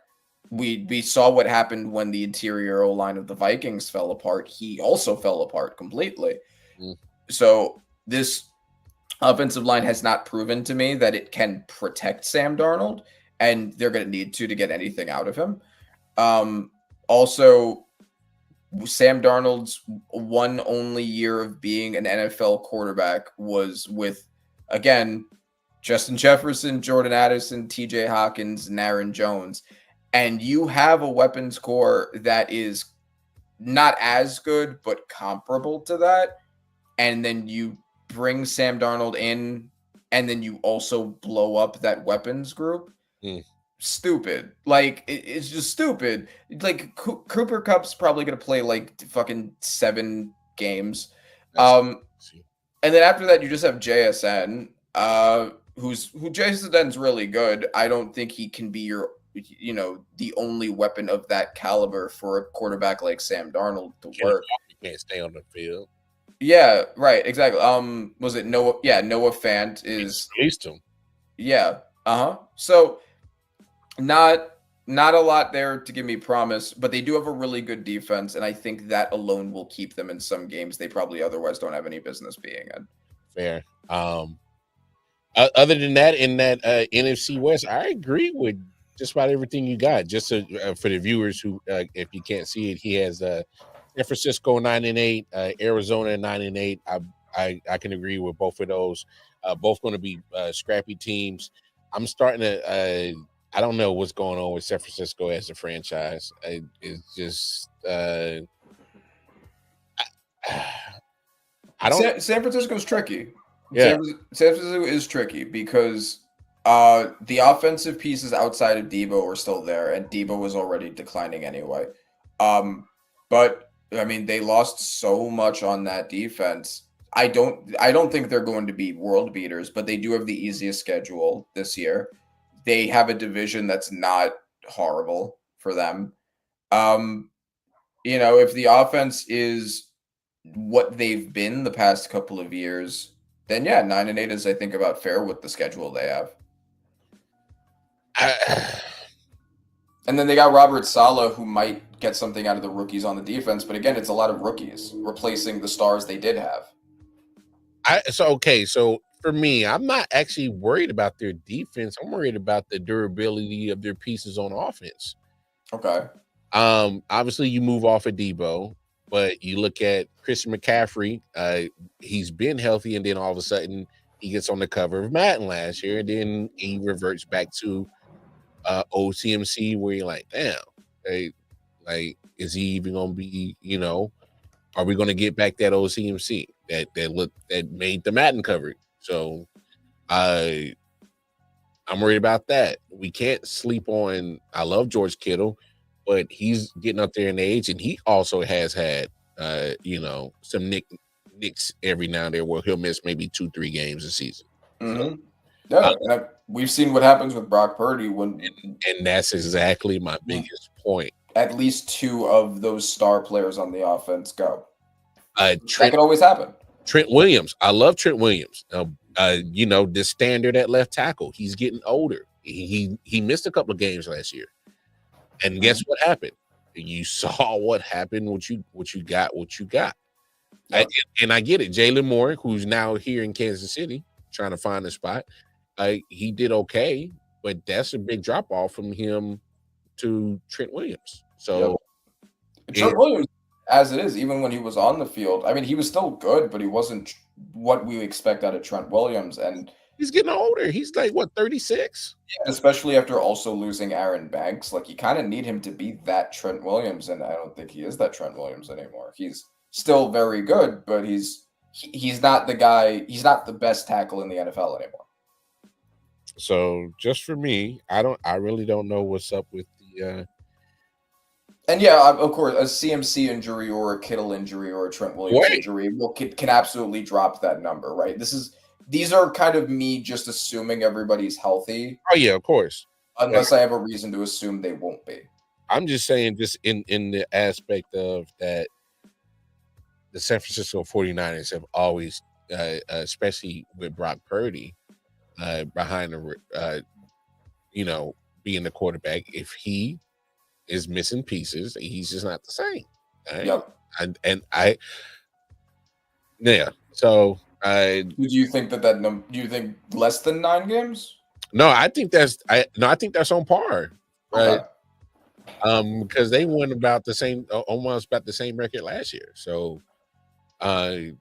We saw what happened when the interior O-line of the Vikings fell apart. He also fell apart completely. So this offensive line has not proven to me that it can protect Sam Darnold, and they're going to need to get anything out of him. Also, Sam Darnold's one only year of being an NFL quarterback was with, again, Justin Jefferson, Jordan Addison, TJ Hawkins, and Aaron Jones. And you have a weapons core that is not as good, but comparable to that. And then you bring Sam Darnold in, and then you also blow up that weapons group. Stupid. Like, it's just stupid. Like, Cooper Kupp's probably going to play like fucking 7 games. And then after that, you just have JSN, who JSN's really good. I don't think he can be the only weapon of that caliber for a quarterback like Sam Darnold to work. You can't stay on the field. Yeah, right, exactly. Was it Noah? Yeah, Noah Fant is released him. Yeah. So not a lot there to give me promise, but they do have a really good defense, and I think that alone will keep them in some games they probably otherwise don't have any business being in. Fair. Other than that, in that NFC West, I agree with just about everything you got. Just for the viewers who, if you can't see it, he has San Francisco 9-8, Arizona 9-8. I can agree with both of those. Both going to be scrappy teams. I'm starting to. I don't know what's going on with San Francisco as a franchise. It's just. I don't. San Francisco's tricky. Yeah. San Francisco is tricky because the offensive pieces outside of Debo are still there, and Debo was already declining anyway. But I mean, they lost so much on that defense. I don't think they're going to be world beaters, but they do have the easiest schedule this year. They have a division that's not horrible for them. If the offense is what they've been the past couple of years, then yeah, 9-8 is I think about fair with the schedule they have. And then they got Robert Saleh, who might get something out of the rookies on the defense, but again, it's a lot of rookies replacing the stars they did have. So for me, I'm not actually worried about their defense. I'm worried about the durability of their pieces on offense. Okay. Obviously you move off of Debo, but you look at Christian McCaffrey, he's been healthy, and then all of a sudden he gets on the cover of Madden last year, and then he reverts back to old CMC, where you're like, damn, like, is he even gonna be, are we gonna get back that old CMC that made the Madden cover? So I'm worried about that. We can't sleep on, I love George Kittle, but he's getting up there in age, and he also has had some nicks every now and then where he'll miss maybe 2-3 games a season. Mm-hmm. Yeah, we've seen what happens with Brock Purdy and that's exactly my biggest point. At least 2 of those star players on the offense go. That could always happen. Trent Williams, I love Trent Williams. The standard at left tackle. He's getting older. He missed a couple of games last year, and guess what happened? You saw what happened. What you got. Yep. I get it. Jalen Moore, who's now here in Kansas City, trying to find a spot. He did okay, but that's a big drop off from him to Trent Williams. So Trent Williams, as it is, even when he was on the field, I mean, he was still good, but he wasn't what we expect out of Trent Williams. And he's getting older. He's like, what, 36? Yeah, especially after also losing Aaron Banks. Like, you kind of need him to be that Trent Williams, and I don't think he is that Trent Williams anymore. He's still very good, but he's not the guy. He's not the best tackle in the NFL anymore. So just for me, I really don't know what's up with the. And yeah, of course, a CMC injury or a Kittle injury or a Trent Williams injury can absolutely drop that number, right? These are kind of me just assuming everybody's healthy. Oh yeah, of course. Unless I have a reason to assume they won't be. I'm just saying, just in the aspect of that, the San Francisco 49ers have always, especially with Brock Purdy, behind the, being the quarterback, if he is missing pieces, he's just not the same. Right? Yep. So do you think do you think less than 9 games? No, I think that's on par, right? Okay. Because they won about the same, almost about the same record last year. So, and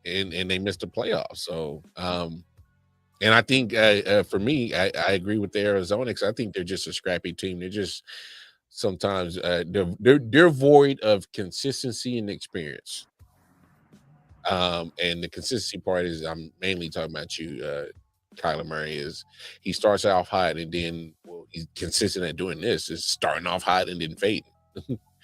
they missed the playoffs. So, and I think for me, I agree with the Arizona, because I think they're just a scrappy team. They're just sometimes they're void of consistency and experience. And the consistency part is, I'm mainly talking about you, Kyler Murray, is he starts off hot, and then he's consistent at doing this, is starting off hot and then fading.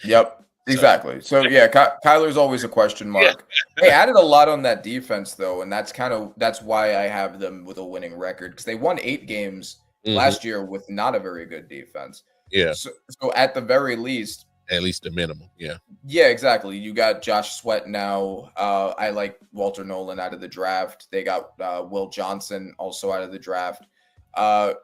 Yep, exactly. So yeah, Kyler's always a question mark. Yeah. They added a lot on that defense though, and that's why I have them with a winning record, because they won 8 games last year with not a very good defense. Yeah. So at the very least, the minimum. Yeah. Yeah, exactly. You got Josh Sweat now. I like Walter Nolan out of the draft. They got Will Johnson also out of the draft. I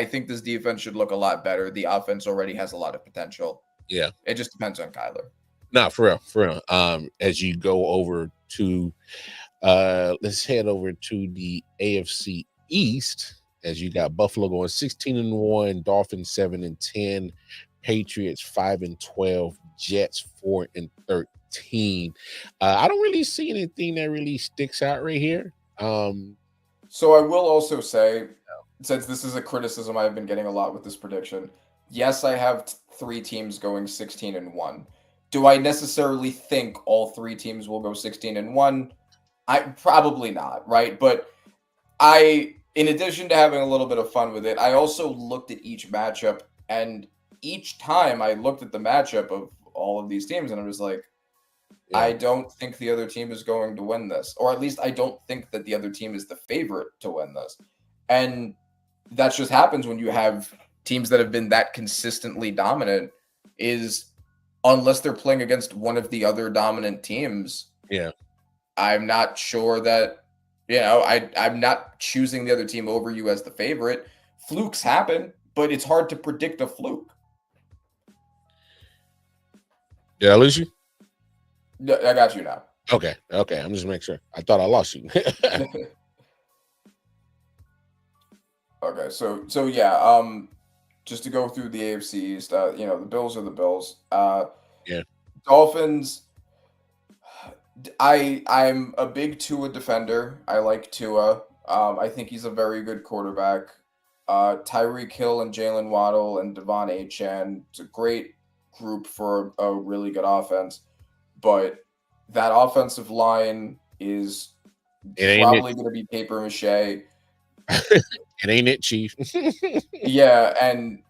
think this defense should look a lot better. The offense already has a lot of potential. Yeah. It just depends on Kyler. No, for real. As you go over to let's head over to the AFC East, as you got Buffalo going 16-1, Dolphins 7-10, Patriots 5-12, Jets 4-13. I don't really see anything that really sticks out right here. So I will also say, since this is a criticism I've been getting a lot with this prediction, yes, I have 3 teams going 16-1. Do I necessarily think all 3 teams will go 16-1? I probably not, right? But in addition to having a little bit of fun with it, I also looked at each matchup, and each time I looked at the matchup of all of these teams, and I was like, I don't think the other team is going to win this, or at least I don't think that the other team is the favorite to win this. And that just happens when you have teams that have been that consistently dominant, is unless they're playing against one of the other dominant teams. Yeah. I'm not sure that, I'm not choosing the other team over you as the favorite. Flukes happen, but it's hard to predict a fluke. Did I lose you? No, I got you now. Okay. I'm just making sure. I thought I lost you. Okay, so yeah, just to go through the AFC East, the Bills are the Bills. Yeah. Dolphins. I'm a big Tua defender. I like Tua. I think he's a very good quarterback. Tyreek Hill and Jalen Waddle and Devon Achane. It's a great group for a really good offense, but that offensive line is probably going to be paper mache. It ain't it, Chief. Yeah, and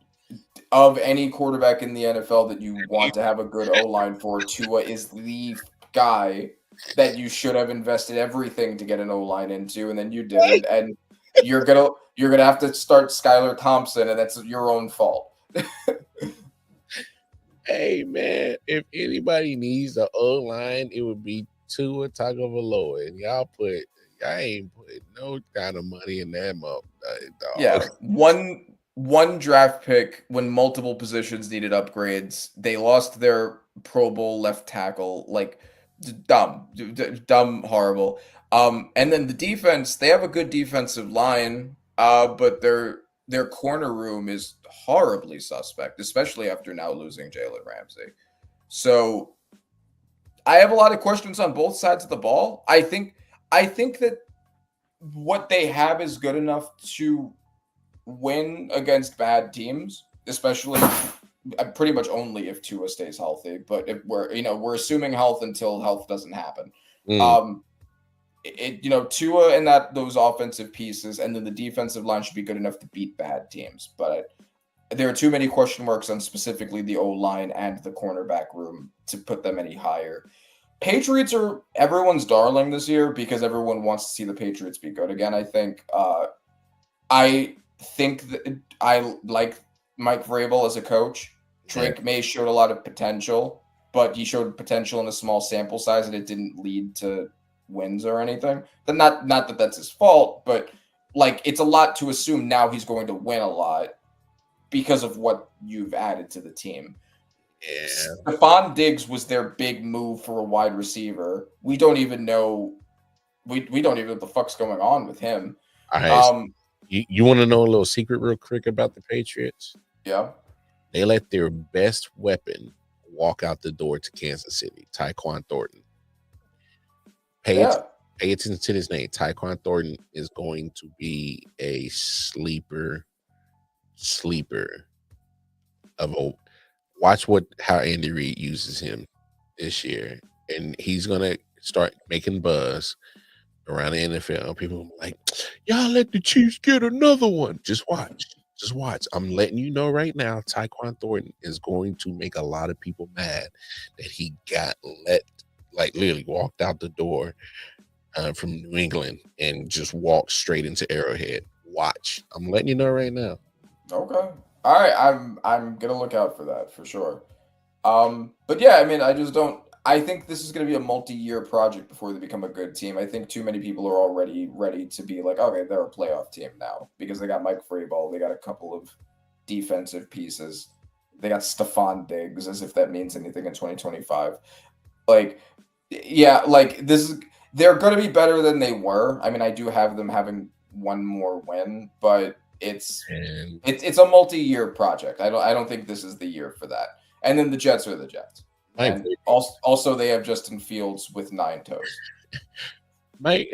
of any quarterback in the NFL that you want to have a good O-line for, Tua is the guy that you should have invested everything to get an O-line into, and then you didn't, and you're gonna have to start Skylar Thompson, and that's your own fault. Hey man, if anybody needs an O-line, it would be Tua Tagovailoa, and y'all ain't put no kind of money in that dog. Yeah, one draft pick when multiple positions needed upgrades. They lost their Pro Bowl left tackle, like dumb, horrible. And then the defense, they have a good defensive line, but their corner room is horribly suspect, especially after now losing Jalen Ramsey. So I have a lot of questions on both sides of the ball. I think that what they have is good enough to win against bad teams, especially pretty much only if Tua stays healthy. But if we're assuming health until health doesn't happen. Tua and those offensive pieces, and then the defensive line should be good enough to beat bad teams. But there are too many question marks on specifically the O-line and the cornerback room to put them any higher. Patriots are everyone's darling this year because everyone wants to see the Patriots be good again. I think that I like Mike Vrabel as a coach. Drake May showed a lot of potential, but he showed potential in a small sample size, and it didn't lead to wins or anything. But not that that's his fault, but like it's a lot to assume now he's going to win a lot because of what you've added to the team. Yeah. Stephon Diggs was their big move for a wide receiver. We don't even know we don't even know what the fuck's going on with him. All right. You want to know a little secret real quick about the Patriots? Yeah. They let their best weapon walk out the door to Kansas City, Tyquan Thornton. Pay attention to his name. Tyquan Thornton is going to be a sleeper of a watch how Andy Reid uses him this year, and he's gonna start making buzz around the NFL. People are like, y'all let the Chiefs get another one. Just watch. I'm letting you know right now, Tyquan Thornton is going to make a lot of people mad that he got literally walked out the door from New England and just walked straight into Arrowhead. Watch. I'm letting you know right now. Okay. All right, I'm gonna look out for that for sure. But yeah, I mean, I think this is gonna be a multi-year project before they become a good team. I think too many people are already ready to be like, okay, they're a playoff team now because they got Mike Vrabel, they got a couple of defensive pieces, they got Stephon Diggs, as if that means anything in 2025. Like, yeah, like they're gonna be better than they were. I mean, I do have them having one more win, but it's a multi-year project. I don't think this is the year for that. And then the Jets are the Jets. And also they have Justin Fields with 9 toes. Mike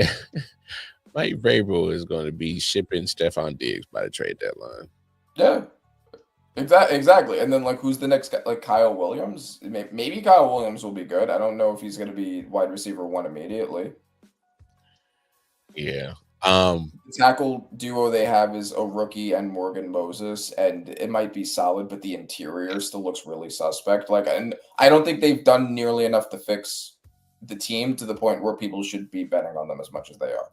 Vrabel is going to be shipping Stephon Diggs by the trade deadline. Yeah, exactly. And then who's the next guy? Like Kyle Williams. Maybe Kyle Williams will be good. I don't know if he's going to be wide receiver 1 immediately. Yeah. The tackle duo they have is a rookie and Morgan Moses, and it might be solid, but the interior still looks really suspect. And I don't think they've done nearly enough to fix the team to the point where people should be betting on them as much as they are.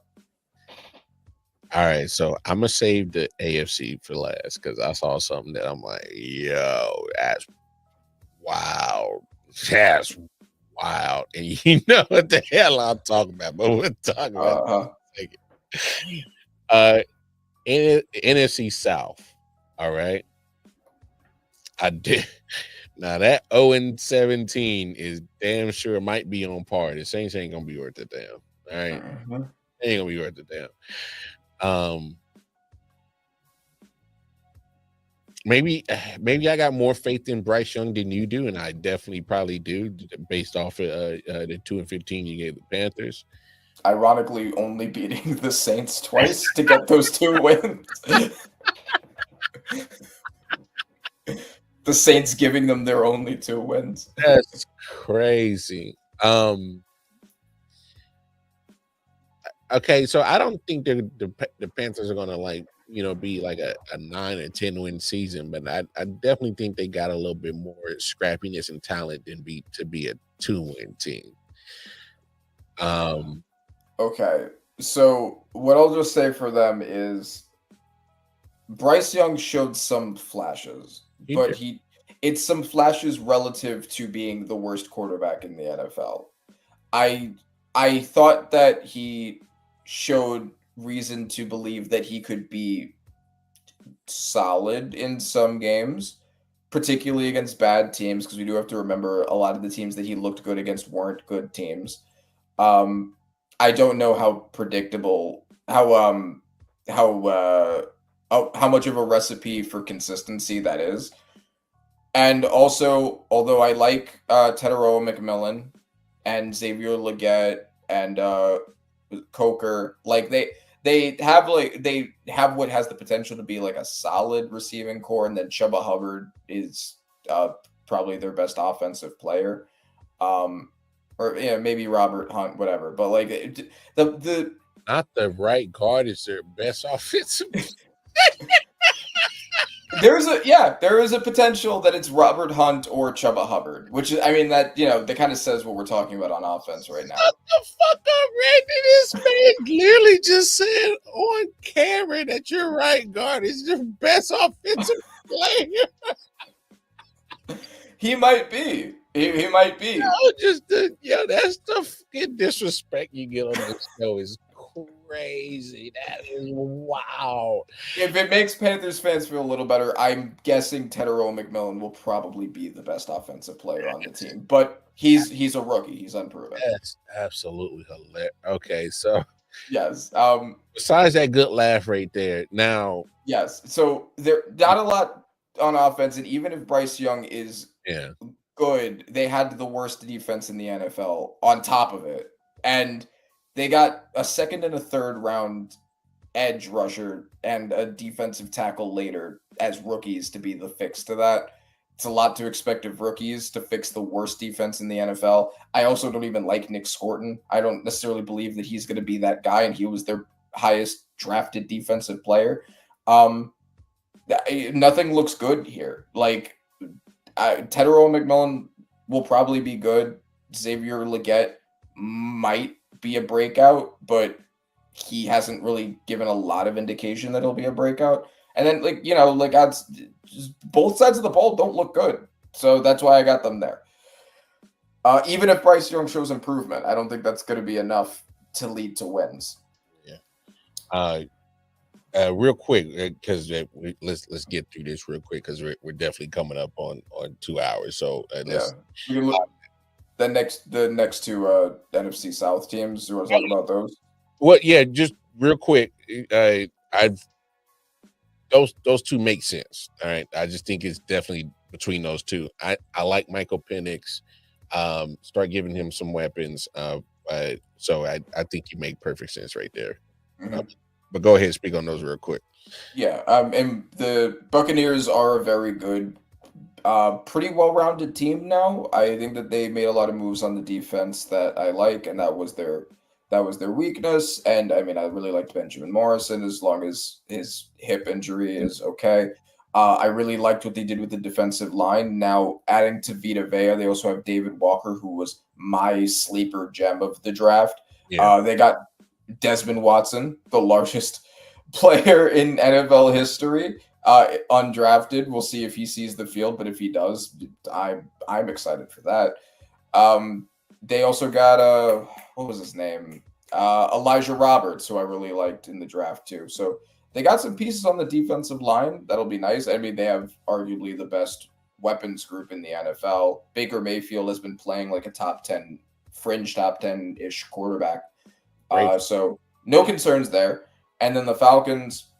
All right, so I'm gonna save the AFC for last because I saw something that I'm like, yo, that's wow. wild, and you know what the hell I'm talking about. But we'll talk about Uh-huh. that in a second. NFC South. All right, I did. Now that 0-17 is damn sure might be on par. The Saints ain't gonna be worth a damn. All right, Mhm. they ain't gonna be worth a damn. Maybe I got more faith in Bryce Young than you do, and I definitely probably do, based off of the 2-15 you gave the Panthers. Ironically, only beating the Saints twice to get those 2 wins. The Saints giving them their only 2 wins. That's crazy. Okay, so I don't think the Panthers are gonna be like a 9 or 10 win season, but I definitely think they got a little bit more scrappiness and talent than to be a 2-win team. Okay, so what I'll just say for them is Bryce Young showed some flashes, He but did. it's some flashes relative to being the worst quarterback in the NFL. I thought that he showed reason to believe that he could be solid in some games, particularly against bad teams, because we do have to remember a lot of the teams that he looked good against weren't good teams. I don't know how predictable how much of a recipe for consistency that is. And also, although I like Teteroa McMillan and Xavier Leggett and Coker, like they have what has the potential to be like a solid receiving core, and then Chuba Hubbard is probably their best offensive player. Or yeah, maybe Robert Hunt, whatever. But like the Not the right guard is their best offensive. there is a potential that it's Robert Hunt or Chuba Hubbard, which is, I mean, that that kind of says what we're talking about on offense right now. Shut the fuck up, Randy. This man clearly just said on camera that your right guard is your best offensive player. He might be. He might be. That's the fucking disrespect you get on this show is crazy. That is wow. If it makes Panthers fans feel a little better, I'm guessing Teteroa McMillan will probably be the best offensive player on the team. But he's a rookie. He's unproven. That's absolutely hilarious. Okay, so Yes. besides that good laugh right there, now Yes. So there not a lot on offense, and even if Bryce Young is good, they had the worst defense in the NFL on top of it. And they got a second and a third round edge rusher and a defensive tackle later as rookies to be the fix to that. It's a lot to expect of rookies to fix the worst defense in the NFL. I also don't even like Nick Scorton. I don't necessarily believe that he's going to be that guy, and he was their highest drafted defensive player. Nothing looks good here. Like, Teteroa McMillan will probably be good. Xavier Leggett might be a breakout, but he hasn't really given a lot of indication that he'll be a breakout. And then, both sides of the ball don't look good. So that's why I got them there. Even if Bryce Young shows improvement, I don't think that's going to be enough to lead to wins. Yeah. Real quick, because let's get through this real quick, because we're definitely coming up on 2 hours. So let's. We can look the next two NFC South teams. You want to talk about those? Well, yeah, just real quick. Those two make sense. All right, I just think it's definitely between those two. I like Michael Penix. Start giving him some weapons. So I think you make perfect sense right there. Mm-hmm. But go ahead and speak on those real quick. Yeah, and the Buccaneers are a very good, pretty well-rounded team now. I think that they made a lot of moves on the defense that I like, and that was their weakness. And I mean, I really liked Benjamin Morrison as long as his hip injury is okay. I really liked what they did with the defensive line. Now, adding to Vita Vea, they also have David Walker, who was my sleeper gem of the draft. Yeah. They got Desmond Watson, the largest player in NFL history, undrafted. We'll see if he sees the field, but if he does, I'm excited for that. they also got what was his name? Elijah Roberts, who I really liked in the draft too. So they got some pieces on the defensive line that'll be nice. I mean, they have arguably the best weapons group in the NFL. Baker Mayfield has been playing like a top 10, fringe top 10-ish quarterback. So no concerns there. And then the Falcons,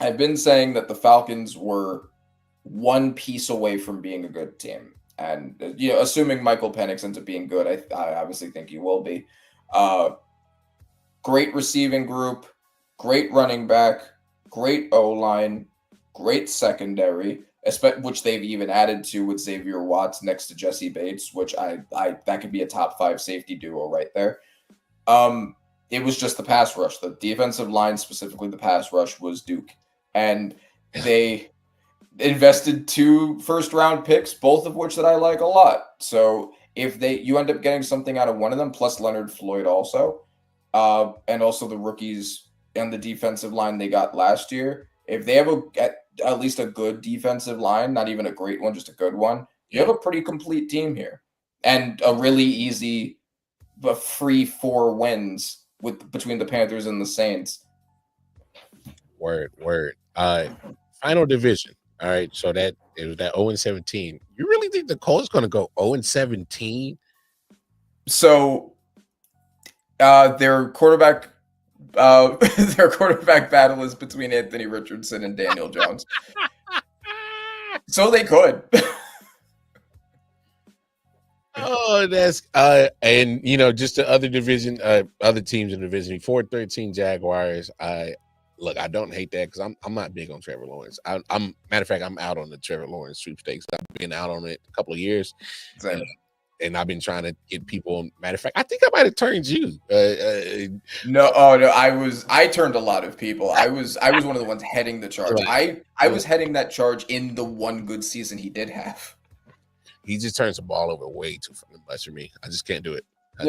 I've been saying that the Falcons were one piece away from being a good team. And, assuming Michael Penix ends up being good, I obviously think he will be. Great receiving group, great running back, great O-line, great secondary, which they've even added to with Xavier Watts next to Jesse Bates, which that could be a top 5 safety duo right there. It was just the pass rush. The defensive line, specifically the pass rush, was Duke. And they invested 2 first-round picks, both of which that I like a lot. So if you end up getting something out of one of them, plus Leonard Floyd also, and also the rookies and the defensive line they got last year, if they have at least a good defensive line, not even a great one, just a good one, you have a pretty complete team here. And a really easy, but free 4 wins between the Panthers and the Saints. Word. Final division. All right. So it was that 0-17. You really think the Colts going to go 0-17? So their quarterback battle is between Anthony Richardson and Daniel Jones. So they could. Oh, that's and just the other division, other teams in the division, 4-13 Jaguars. I don't hate that because I'm not big on Trevor Lawrence. I'm matter of fact, I'm out on the Trevor Lawrence sweepstakes. I've been out on it a couple of years. And I've been trying to get people. Matter of fact, I think I might have turned you. No, I turned a lot of people. I was one of the ones heading the charge. I was heading that charge in the one good season he did have. He just turns the ball over way too much for me. I just can't do it. He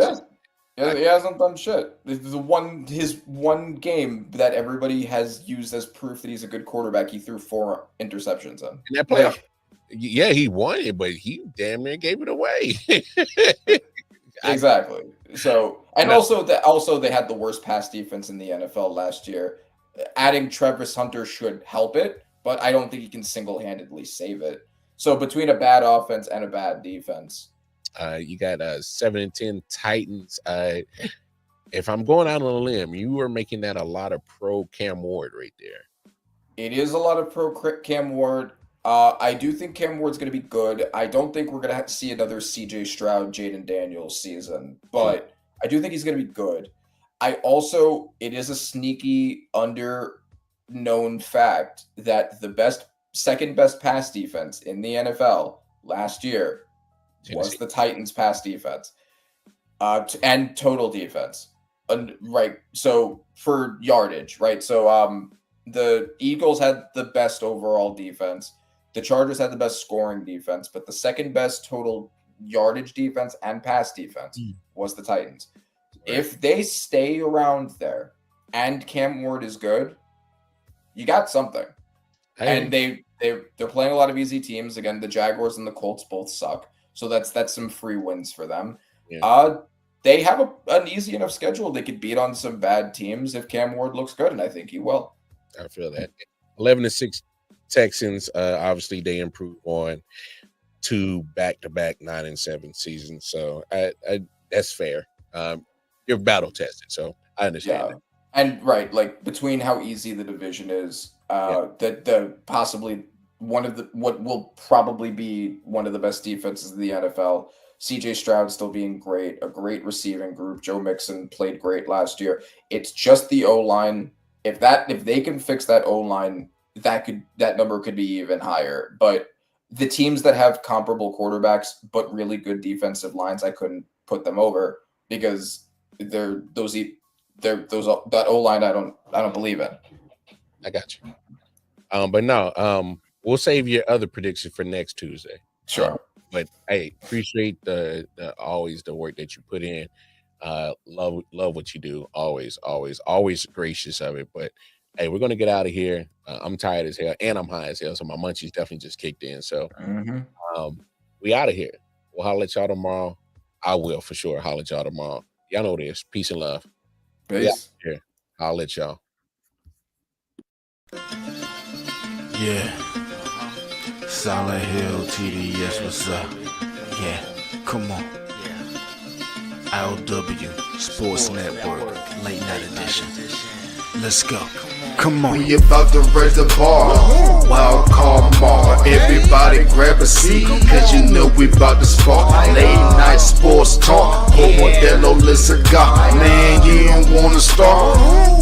hasn't done shit. His one game that everybody has used as proof that he's a good quarterback, he threw 4 interceptions in that playoff. Yeah, he won it, but he damn near gave it away. Exactly. So, and also they had the worst pass defense in the NFL last year. Adding Travis Hunter should help it, but I don't think he can single-handedly save it. So between a bad offense and a bad defense, you got 7-10 Titans. If I'm going out on a limb, you are making that a lot of pro Cam Ward right there. It is a lot of pro Cam Ward. I do think Cam Ward's going to be good. I don't think we're going to see another C.J. Stroud, Jaden Daniels season, but I do think he's going to be good. It is a sneaky, under-known fact that the second best pass defense in the NFL last year was the Titans' pass defense, and total defense. Right. So for yardage, right? So the Eagles had the best overall defense. The Chargers had the best scoring defense, but the second best total yardage defense and pass defense was the Titans. Right. If they stay around there and Cam Ward is good, you got something. And they're playing a lot of easy teams. Again, the Jaguars and the Colts both suck. So that's some free wins for them. Yeah. They have an easy enough schedule. They could beat on some bad teams if Cam Ward looks good, and I think he will. I feel that. 11-6 Texans. Obviously, they improved on 2 back-to-back 9-7 seasons. So that's fair. You're battle tested, so I understand that. And right, like between how easy the division is, that possibly what will probably be one of the best defenses in the NFL. CJ Stroud still being great, a great receiving group. Joe Mixon played great last year. It's just the O-line. If they can fix that O-line, that number could be even higher. But the teams that have comparable quarterbacks but really good defensive lines, I couldn't put them over because that O-line I don't believe in. I got you. But no, we'll save your other prediction for next Tuesday. Sure. But hey, appreciate the always the work that you put in. Love what you do. Always gracious of it. But hey, we're gonna get out of here. I'm tired as hell and I'm high as hell, so my munchies definitely just kicked in. So we out of here. We'll holler at y'all tomorrow. I will for sure holler at y'all tomorrow. Y'all know this. Peace and love. Peace. Yeah. I'll let y'all. Yeah. Silent Hill TDS, what's up? Yeah, come on. I.O.W. Sports Network, late night edition. Let's go. Come on. We about to raise the bar. Wild card mark. Everybody grab a seat, cause you know we about to spark. Late night sports talk. Modelo, let's go. Man, you don't wanna start.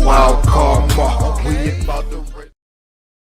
Wild card mark.